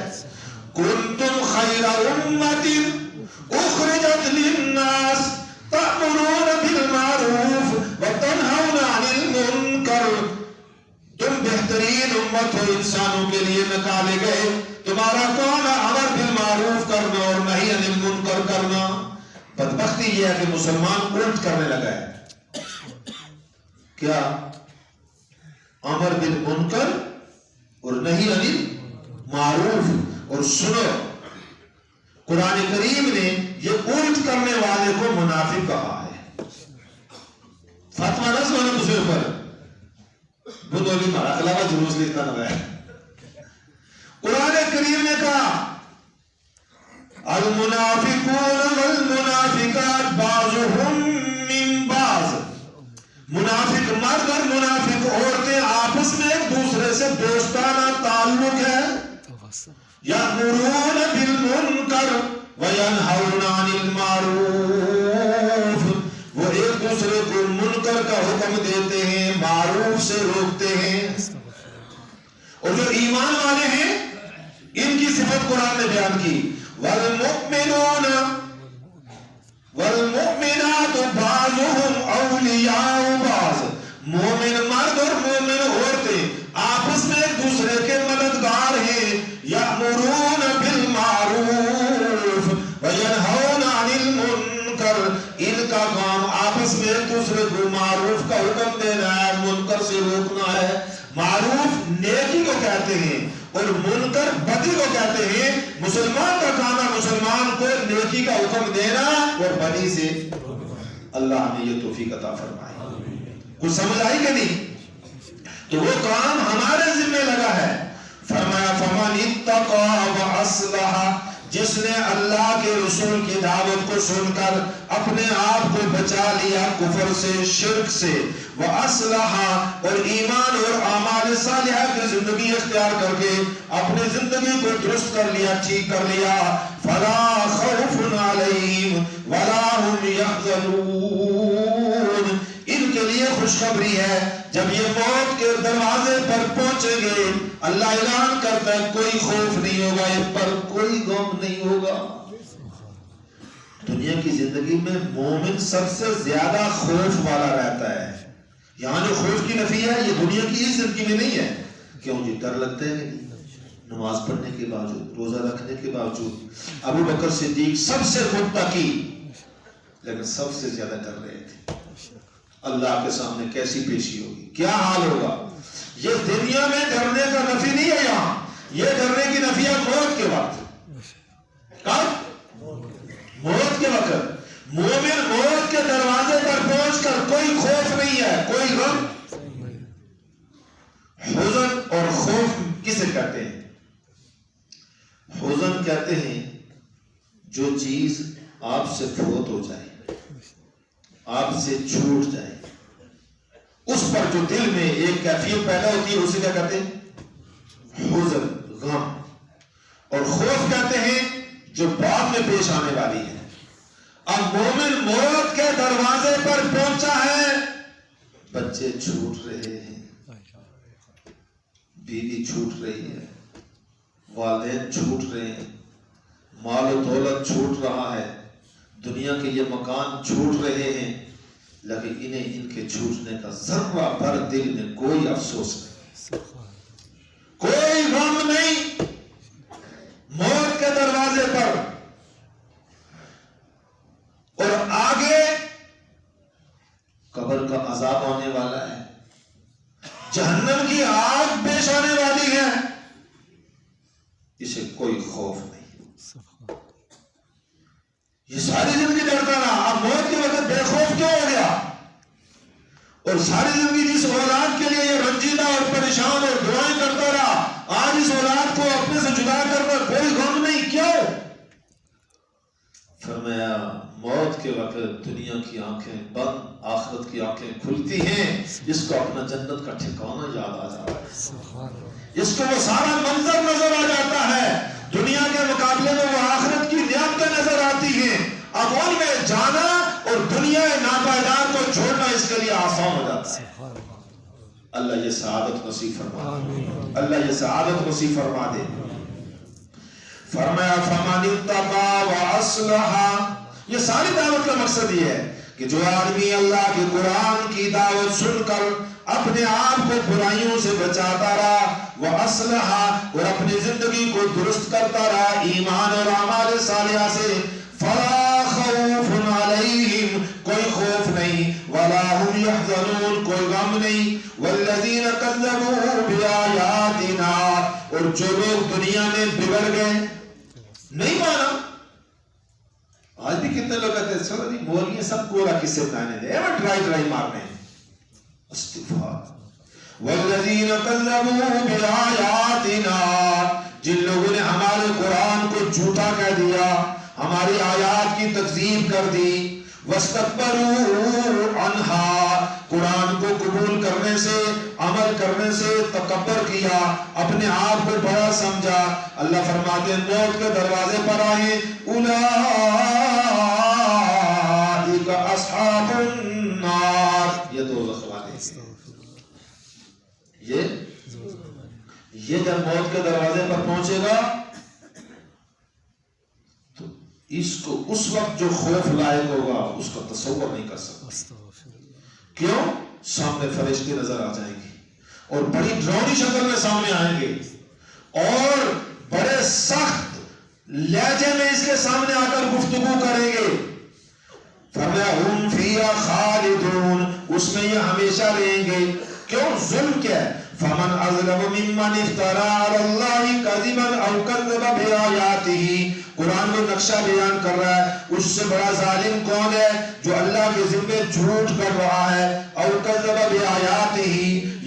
کنتم خیر امت اخرجت للناس تأمرون بالمعروف وتنہون عن المنکر، تم بہترین امت ہو انسانوں کے لیے نکالے گئے، تمہارا کام ہے امر بالمعروف کرنا اور نہی عن المنکر کرنا۔ بدبختی یہ ہے کہ مسلمان الٹ کرنے لگا ہے، کیا امر بالمنکر اور نہی عن المعروف۔ اور سنو قرآن کریم نے یہ الٹ کرنے والے کو منافق کہا ہے۔ فاطمہ نہ سونا دوسرے اوپر بدولی مارا علاوہ جلوس لیتا نہ ہے۔ قرآن کریم نے کہا المنافقون والمنافقات بعضهم من بعض، منافق مرد اور منافق عورتیں آپس میں ایک دوسرے سے دوستانہ تعلق ہے۔ یأمرون بالمنکر وینہون عن المعروف، وہ ایک دوسرے کو منکر کا حکم دیتے ہیں، معروف سے روکتے ہیں۔ اور جو ایمان والے ہیں ان کی صفت قرآن نے بیان کی والمؤمنون والمؤمنات بعضهم اولیاء بعض، مومن مرد اور مومن عورتیں آپس میں ایک دوسرے کے مددگار ہیں۔ یأمرون بالمعروف وینہون عن المنکر، ان کا کام آپس میں ایک دوسرے کو معروف کا حکم دینا ہے، منکر سے روکنا ہے۔ معروف نیکی کو کہتے ہیں اور منکر بدی کو کہتے ہیں۔ مسلمان کا کام ہے مسلمان کو نیکی کا حکم دینا اور بدی سے۔ اللہ نے یہ توفیق عطا فرمائی، کچھ سمجھ آئی کہ نہیں؟ تو وہ کام ہمارے ذمہ لگا ہے۔ فرمایا فمن اتقى واصلح، جس نے اللہ کے رسول کی دعوت کو سن کر اپنے آپ کو بچا لیا کفر سے، شرک سے، واصلح اور ایمان اور اعمال صالحہ کی زندگی اختیار کر کے اپنی زندگی کو درست کر لیا، ٹھیک کر لیا، فلا خوف علیہم ولا هم يحزنون، ان کے لیے خوشخبری ہے جب یہ موت کے دروازے پر پہنچیں گے اللہ اعلان کرتا ہے کوئی خوف نہیں ہوگا، ان پر کوئی غم نہیں ہوگا۔ دنیا کی زندگی میں مومن سب سے زیادہ خوف والا رہتا ہے۔ یہاں جو خوف کی نفی ہے یہ دنیا کی اس زندگی میں نہیں ہے۔ کیوں جی ڈر لگتا ہے کہ نماز پڑھنے کے باوجود، روزہ رکھنے کے باوجود۔ ابو بکر صدیق سب سے متقی لیکن سب سے زیادہ ڈر رہے تھے اللہ کے سامنے کیسی پیشی ہوگی، کیا حال ہوگا۔ یہ دنیا میں ڈرنے کا نفی نہیں ہے، یہاں یہ ڈرنے کی نفی ہے موت کے وقت۔ کب؟ موت کے وقت۔ مومن موت کے دروازے پر پہنچ کر کوئی خوف نہیں ہے، کوئی غم حزن اور خوف کسے کہتے ہیں؟ حزن کہتے ہیں جو چیز آپ سے فوت ہو جائے، آپ سے چھوٹ جائے، اس پر جو دل میں ایک کیفیت پیدا ہوتی ہے اسے کیا کہتے ہیں؟ حزن، غم۔ اور خوف کہتے ہیں جو بعد میں پیش آنے والی ہے۔ اب مومن موت کے دروازے پر پہنچا ہے، بچے چھوٹ رہے ہیں، بیوی چھوٹ رہی ہے، والدین چھوٹ رہے ہیں، مال و دولت چھوٹ رہا ہے، دنیا کے یہ مکان چھوٹ رہے ہیں، لیکن انہیں ان کے چھوٹنے کا ذرہ بھر دل میں کوئی افسوس نہیں، کوئی غم نہیں۔ موت کے دروازے پر اور آگے قبر کا عذاب آنے والا ہے، جہنم کی آگ پیش آنے والی ہے، اسے کوئی خوف نہیں۔ یہ ساری زندگی ڈرتا رہا، اب موت کے وقت بے خوف کیوں ہو گیا؟ اور ساری زندگی جس اولاد کے لیے یہ رنجیدہ اور پریشان اور دعائیں کرتا رہا، آج اس اولاد کو اپنے سے جدا کرنا کوئی غم نہیں، کیوں؟ فرمایا موت کے وقت دنیا کی آنکھیں بند، آخرت کی آنکھیں کھلتی ہیں، اس کو اپنا جنت کا ٹھکانہ یاد آ جاتا ہے، اس کو وہ سارا منظر نظر آ جاتا ہے، دنیا کے مقابلے میں وہ آخرت کی نعمتیں نظر آتی ہیں، اب ان میں جانا اور دنیا ناپائیدار کو چھوڑنا اس کے لیے آسان ہو جاتا ہے۔ اللہ یہ سعادت نصیب فرما دے، اللہ یہ سعادت نصیب فرما دے۔ فرمایا فمن اتقى واصلح، یہ ساری دعوت کا مقصد یہ ہے کہ جو آدمی اللہ کے قرآن کی دعوت سن کر اپنے آپ کو برائیوں سے بچاتا رہا، واصلح، اور اپنی زندگی کو درست کرتا رہا ایمان اور اعمال صالحہ سے، فلا خوف علیہم، کوئی خوف نہیں، ولا هم يحزنون، کوئی غم نہیں، والذین کذبوا بآیاتنا، اور جو لوگ دنیا میں بگڑ گئے، نہیں مانا۔ آج بھی کتنے لوگ کہتے ہیں چلو جی مولوی سب کو رکھ سے بتانے دے، ایوہ ڈرائی مارنے ہیں، استغفار۔ والذین کذبوا بآیاتنا، جن لوگوں نے ہمارے قرآن کو جھوٹا کہہ دیا، ہماری آیات کی تکذیب کر دی، واستکبروا عنہا، قرآن کو قبول کرنے سے، عمل کرنے سے تکبر کیا، اپنے آپ کو بڑا سمجھا، اللہ فرماتے ہیں موت کے دروازے پر آئے، اولئک اصحاب النار، یہ دوزخ والے ہیں۔ یہ جب موت کے دروازے پر پہنچے گا تو اس کو اس وقت جو خوف لائق ہوگا اس کا تصور نہیں کر سکتا۔ کیوں؟ سامنے فرشتے نظر آ جائیں گے اور بڑی ڈراؤنی شکل میں سامنے آئیں گے اور بڑے سخت لہجے میں اس کے سامنے آ کر گفتگو کریں گے۔ فرمایا ہم فیہا خالدون، اس میں یہ ہمیشہ رہیں گے۔ کیوں؟ ظلم کیا ہے؟ فمن اظلم ممن افترى على الله كذبا او كذب بآياته، قرآن وہ نقشہ بیان کر رہا ہے، اس سے بڑا ظالم کون ہے جو اللہ کے ذمے جھوٹ کر رہا ہے، او كذب بآياته،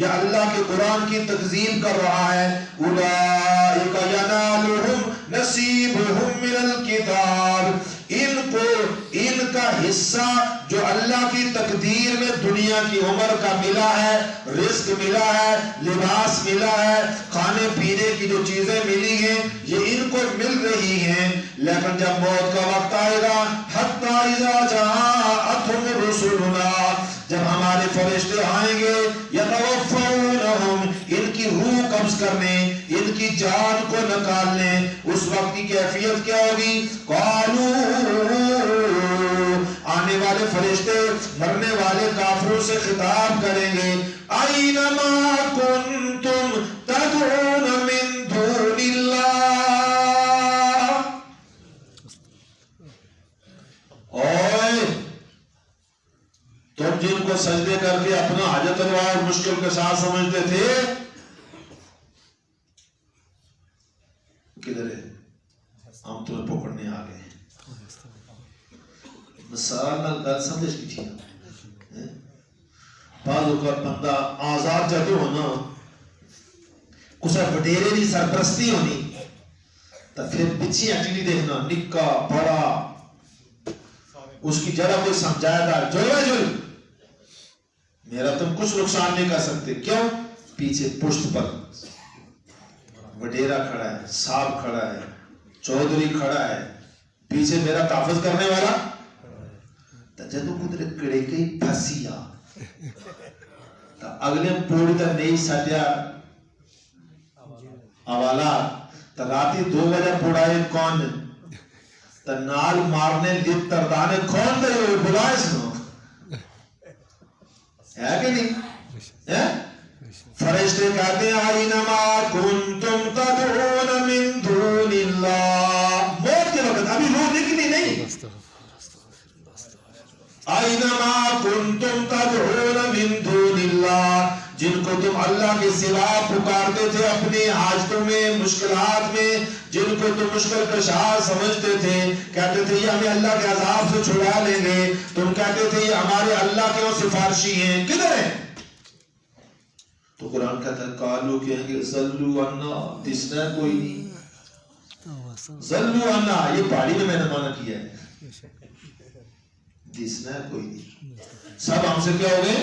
یا اللہ کے قرآن کی تکذیب کر رہا ہے۔ اولئک ینالهم نصیبهم من الکتاب، ان کا حصہ جو اللہ کی تقدیر میں دنیا کی عمر کا ملا ہے، رزق ملا ہے، لباس ملا ہے، کھانے پینے کی جو چیزیں ملی ہیں یہ ان کو مل رہی ہیں، لیکن جب موت کا وقت آئے گا، حتی اذا جاءتهم رسلنا، جب ہمارے فرشتے آئیں گے، یتوفونہم، ان کی روح قبض کرنے، ان کی جان کو نکالنے، اس وقت کی کیفیت کیا ہوگی؟ قالوا، آنے والے فرشتے مرنے والے کافروں سے خطاب کریں گے، اینما کنتم تدعون من دون اللہ، اوئے تم جن کو سجدے کر کے اپنا حاجت روا اور مشکل کے ساتھ سمجھتے تھے، کدھر ہے؟ ہم تمہیں پکڑنے آ گئے۔ مثال نہ گل سمجھ کی تھی، بعض اوقات بندہ آزاد جاتے ہو نا کسا وڈیرے دی سرپرستی ہونی تو پھر پچھی ایکچولی دیکھنا نکا بڑا اس کی جڑا کوئی سمجھایا تھا جل میرا تم کچھ نقصان نہیں کر سکتے. کیوں؟ پیچھے پشت پر وڈیرا کھڑا ہے, صاحب کھڑا ہے, چودھری کھڑا ہے, پیچھے میرا تحفظ کرنے والا. تو جدو قدرت کڑے کئی پھسی آ تو اگلے پوڑی تا نہیں سٹیا حوالہ تو راتی 2 بجے پوڑائے کون تو نال مارنے لیت تردانے کون دے ہوئے بلائے سنو ہے کہ نہیں؟ فرشتے کہتے ہیں اینما کنتم تدعون من دون اللہ. موت کے وقت ابھی روح نکلی نہیں. اینما کنتم تدعون من دون اللہ, جن کو تم اللہ کے سوا پکارتے تھے اپنی حاجتوں میں, مشکلات میں, جن کو تم مشکل کشا سمجھتے تھے, کہتے تھے یہ ہمیں اللہ کے عذاب سے چھڑا لیں گے, تم کہتے تھے یہ ہمارے اللہ کے سفارشی ہیں, کدھر ہیں؟ تو قرآن کہتا ہے قالو کہیں گے ذلو عنا, دسنا کوئی نہیں. ذلو عنا یہ پہاڑی میں نے معنی کیا ہے, دسنا کوئی نہیں. سب ہم سے کیا ہو گئے؟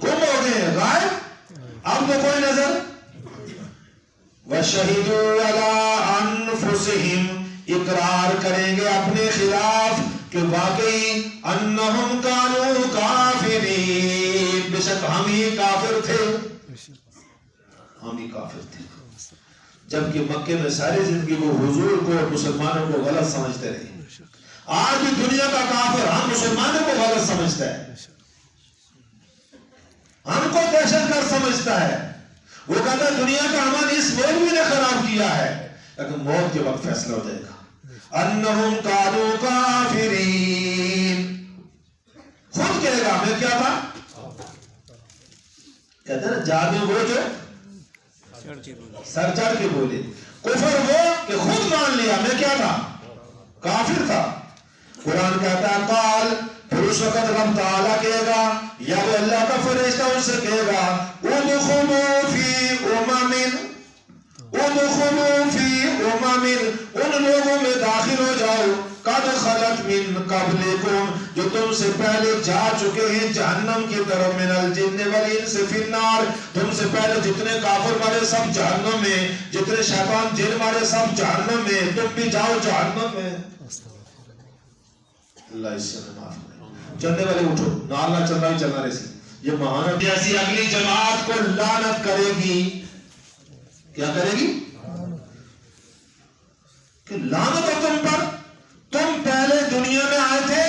گم ہو گئے, غائب, اب تو کوئی نظر. وَشَهِدُوا عَلَىٰ أَنفُسِهِمْ, اقرار کریں گے اپنے خلاف کہ واقعی انہم کانوا کافرین, بے شک ہم ہی کافر تھے, ہم ہی کافر تھے. جبکہ مکے میں ساری زندگی وہ حضور کو اور مسلمانوں کو غلط سمجھتے رہے. آج بھی دنیا کا کافر ہم مسلمانوں کو غلط سمجھتا ہے, ہم کو دہشت گرد سمجھتا ہے. وہ کہتا ہے دنیا کا امن اس مولوی نے خراب کیا ہے, لیکن موت کے وقت فیصلہ ہو جائے گا. انہم کانوا کافرین, خود کہے گا میں کیا تھا, کہتے ہیں جا میں وہ جو سر چڑھ کے بولے, کفر وہ کہ خود مان لیا میں کیا تھا, کافر تھا. قرآن کہتا ہے قال, پھر اس وقت رب تعالیٰ کہے گا یا وہ اللہ کا فرشتہ ان سے کہے گا ادخلوا فی امم, ادخلوا فی امم, ان لوگوں میں داخل ہو جاؤ قد خلت من قبلکم, جو تم سے پہلے جا چکے ہیں جہنم کی طرف, من الجن والانس فی النار, تم سے پہلے جتنے کافر مارے سب جہنم میں, جتنے شیطان جن مارے سب جہنم میں, تم بھی جاؤ جہنم میں. اللہ اس سے معاف کرے. چلنے والے اٹھو, نالنا چلنا ہی چلنا رہے سی. یہ مہانت ایسی اگلی جماعت کو لعنت کرے گی. کیا کرے گی؟ کہ لعنت ہو تم پر, تم پہلے دنیا میں آئے تھے,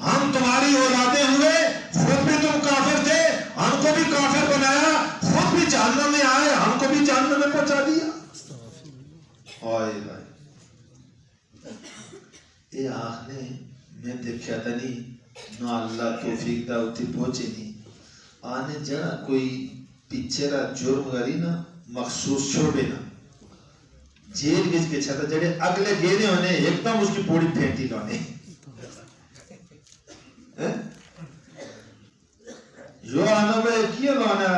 ہم تمہاری اولادیں ہوئے, خود بھی تم کافر تھے, ہم کو بھی کافر بنایا, خود بھی جہنم میں آئے, ہم کو بھی جہنم میں پہنچا دیا. اے آخنے میں دیکھا تھا نہیں نہ اللہ توفیق دا اتھی پہنچے نہیں. آنے جڑا کوئی پیچھے را جرم گری نا مخصوص چھوڑے نا جیل گج کے چھتا جڑے اگلے گینے ہونے ایک دم اس کی پوڑی پھینٹی لانے جو آنا بھائی کیا لانا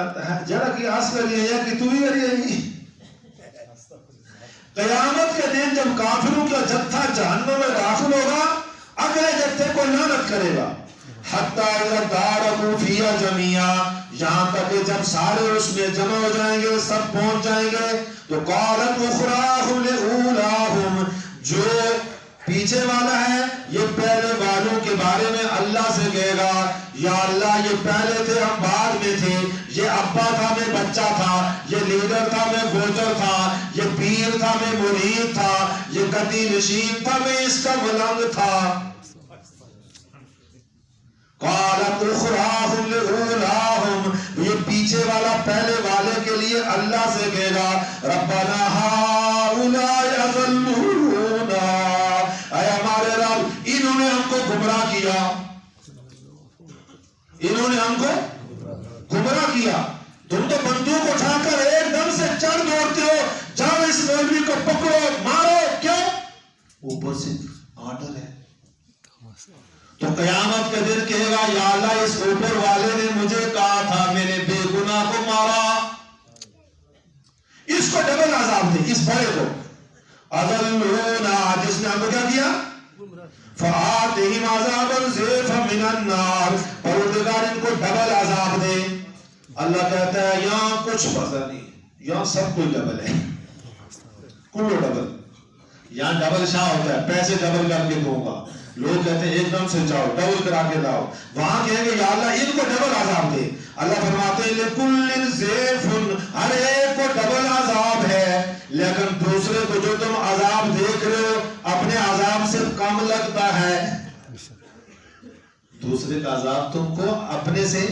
جڑا کی آس کر لیا یا کہ تو ہی کری ہے. قیامت کے دن جب کافروں کا جتھا جہنم میں داخل ہوگا اگلے جتھے کو لعنت کرے گا. حتی اذا دارکو فیہا جميعا, یہاں تک کہ جب سارے اس میں جمع ہو جائیں گے, سب پہنچ جائیں گے, تو قالت اخراہم لأولاہم, جو پیچھے والا ہے یہ پہلے والوں کے بارے میں اللہ سے کہے گا یا اللہ یہ پہلے تھے ہم بعد میں تھے, یہ ابا تھا میں بچہ تھا, یہ لیڈر تھا میں گوجر تھا, یہ پیر تھا میں مرید تھا, یہ گدی نشین تھا میں اس کا ملنگ تھا. قالت اخراہم لأولاہم, یہ پیچھے والا پہلے والے کے لیے اللہ سے کہے گا ربنا ہؤلاء اضلونا, اے ہمارے رب انہوں نے ہم کو گمراہ کیا, انہوں نے ہم کو گمراہ کیا. تم تو بندوق اٹھا کر ایک دم سے چڑھ دوڑتے ہو, جاؤ اس مولوی کو پکڑو مارو, کیوں؟ اوپر سے آرڈر ہے. تو قیامت کے دن کہے گا یا اللہ اس اوپر والے نے مجھے کہا تھا, میں نے بے گناہ کو مارا, اس کو ڈبل عذاب دے، اس بڑے کو. اضلونا، جس نے ہم کو کیا کیا؟ فآتہم عذابا ضعفا من النار، پروردگار ان کو ڈبل عذاب دے. اللہ کہتا ہے یہاں کچھ فضل نہیں، یہاں سب کوئی ڈبل ہے، کلو ڈبل. یہاں ڈبل شاہ ہوتا ہے، پیسے ڈبل کر کے دوں گا. لوگ کہتے ہیں ایک دم سے جاؤ، ڈبل کرا کے لاؤ. وہاں کہیں گے یا اللہ ان کو ڈبل عذاب دے. اللہ فرماتے ہیں لِكُلٍّ ضِعْفٌ، ہر ایک کو ڈبل عذاب ہے. لیکن دوسرے کو جو تم عذاب دیکھ رہے ہو اپنے عذاب سے کم لگتا ہے. دوسرے کا عذاب تم کو اپنے سے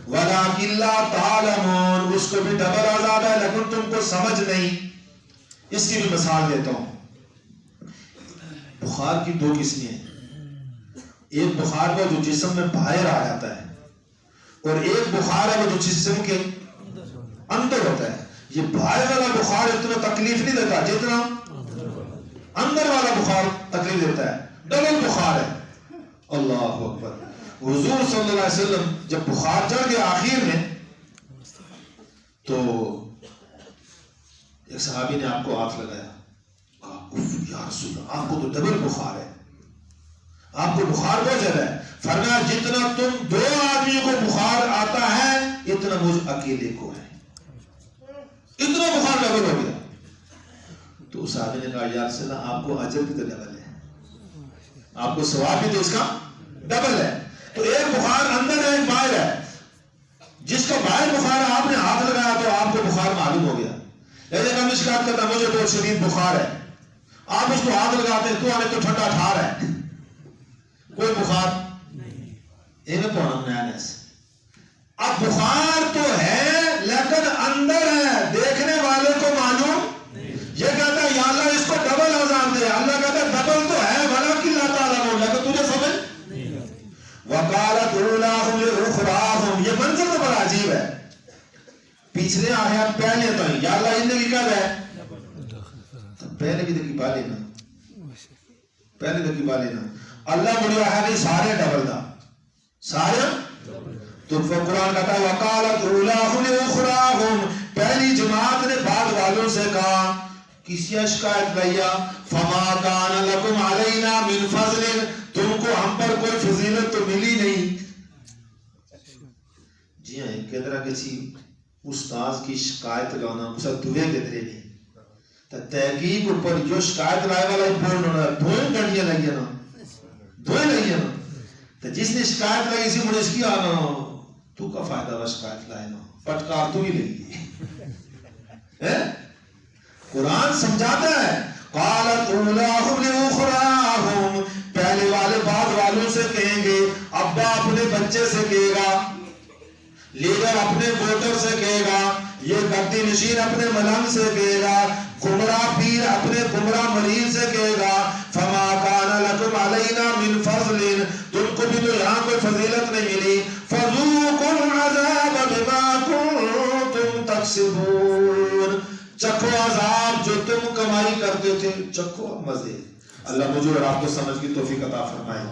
وَلَٰكِن لَّا تَعْلَمُونَ، اس کو بھی ڈبل عذاب ہے لیکن تم کو سمجھ نہیں. اس کی بھی مثال دیتا ہوں. بخار کی دو قسمیں ہیں. ایک بخار کا جو جسم میں باہر آ جاتا ہے اور ایک بخار ہے وہ جو جسم کے اندر ہوتا ہے. یہ باہر والا بخار اتنا تکلیف نہیں دیتا جتنا اندر والا بخار تکلیف دیتا ہے. ڈبل بخار ہے. اللہ اکبر. حضور صلی اللہ علیہ وسلم جب بخار چڑھ گیا آخر میں تو ایک صحابی نے آپ کو ہاتھ لگایا، کہا یا رسول اللہ آپ کو تو ڈبل بخار ہے، آپ کو بخار بہت زیادہ ہے. فرمایا جتنا تم دو آدمیوں کو بخار آتا ہے اتنا مجھ اکیلے کو ہے. اتنا بخار ڈبل ہو گیا. تو اس صحابی نے کہا یا رسول اللہ آپ کو اجر بھی تو ڈبل ہے، آپ کو ثواب بھی تو اس کا ڈبل ہے. تو ایک بخار اندر ہے ایک باہر ہے. جس کا باہر بخار ہے آپ نے ہاتھ لگایا تو آپ کو بخار معلوم ہو گیا. ایسے کم شکایت کرتا مجھے بہت شدید بخار ہے، آپ اس کو ہاتھ لگاتے ہیں تو ہمیں تو ٹھنڈا ٹھار ہے، کوئی بخار ایک پڑھنا نیا نیا سے. اب بخار تو ہے لیکن اندر ہے، دیکھنے والے کو معلوم. یہ کہتا ہے یا اللہ اس کو ڈبل عذاب دے. اللہ کہتا ہے ڈبل تو ہے ولیکن لا تعلمون، لیکن تجھے سمجھ. وقالت اولاہم لاخراہم، یہ منظر تو بڑا عجیب ہے. پچھلے آیات پہلے تو یا اللہ ان کی کیا ہے، پہلے کی دیکھی بالے نا، پہلے دیکھی بالے نا. اللہ بڑھیا ہے کہ سارے ڈبل دا، سارے. تو قرآن کہتا ہے وقالت اولاہم لاخراہم، پہلی جماعت نے بعد والوں سے کہا کسی شکایت لیا فما کان لکم علینا من فضل، تم کو ہم پر کوئی فضیلت تو ملی نہیں. جی ہاں ایک طرح کسی استاذ کی شکایت لانا اسے دوے کترے نہیں تو تحقیق اوپر جو شکایت لائے والا بولنا دوئے گھنٹیاں لگی نا، دوئے لگی نا. تو جس نے شکایت لائی اسی مجھے اس کی آنا تو کا فائدہ ہوا شکایت لائے نا، پٹکار تو ہی لگی. قرآن سمجھاتا ہے قالت اولاہم لاخراہم، پہلے والے بعد والوں سے کہیں گے. ابا اپنے بچے سے کہے گا، لیڈر اپنے ووٹر سے کہے گا، یہ گدی نشین اپنے ملنگ سے کہے گا، گمراہ پیر اپنے گمراہ مریض سے کہے گا فما کان لکم علینا من فضل، تم کو بھی تو یہاں کوئی فضیلت نہیں ملی. فذوقوا العذاب بما کنتم تکسبون، چکھو عذاب جو تم کمائی کرتے تھے، چکھو مزے. اللہ مجھے اور آپ کو سمجھ کی توفیق عطا فرمائے.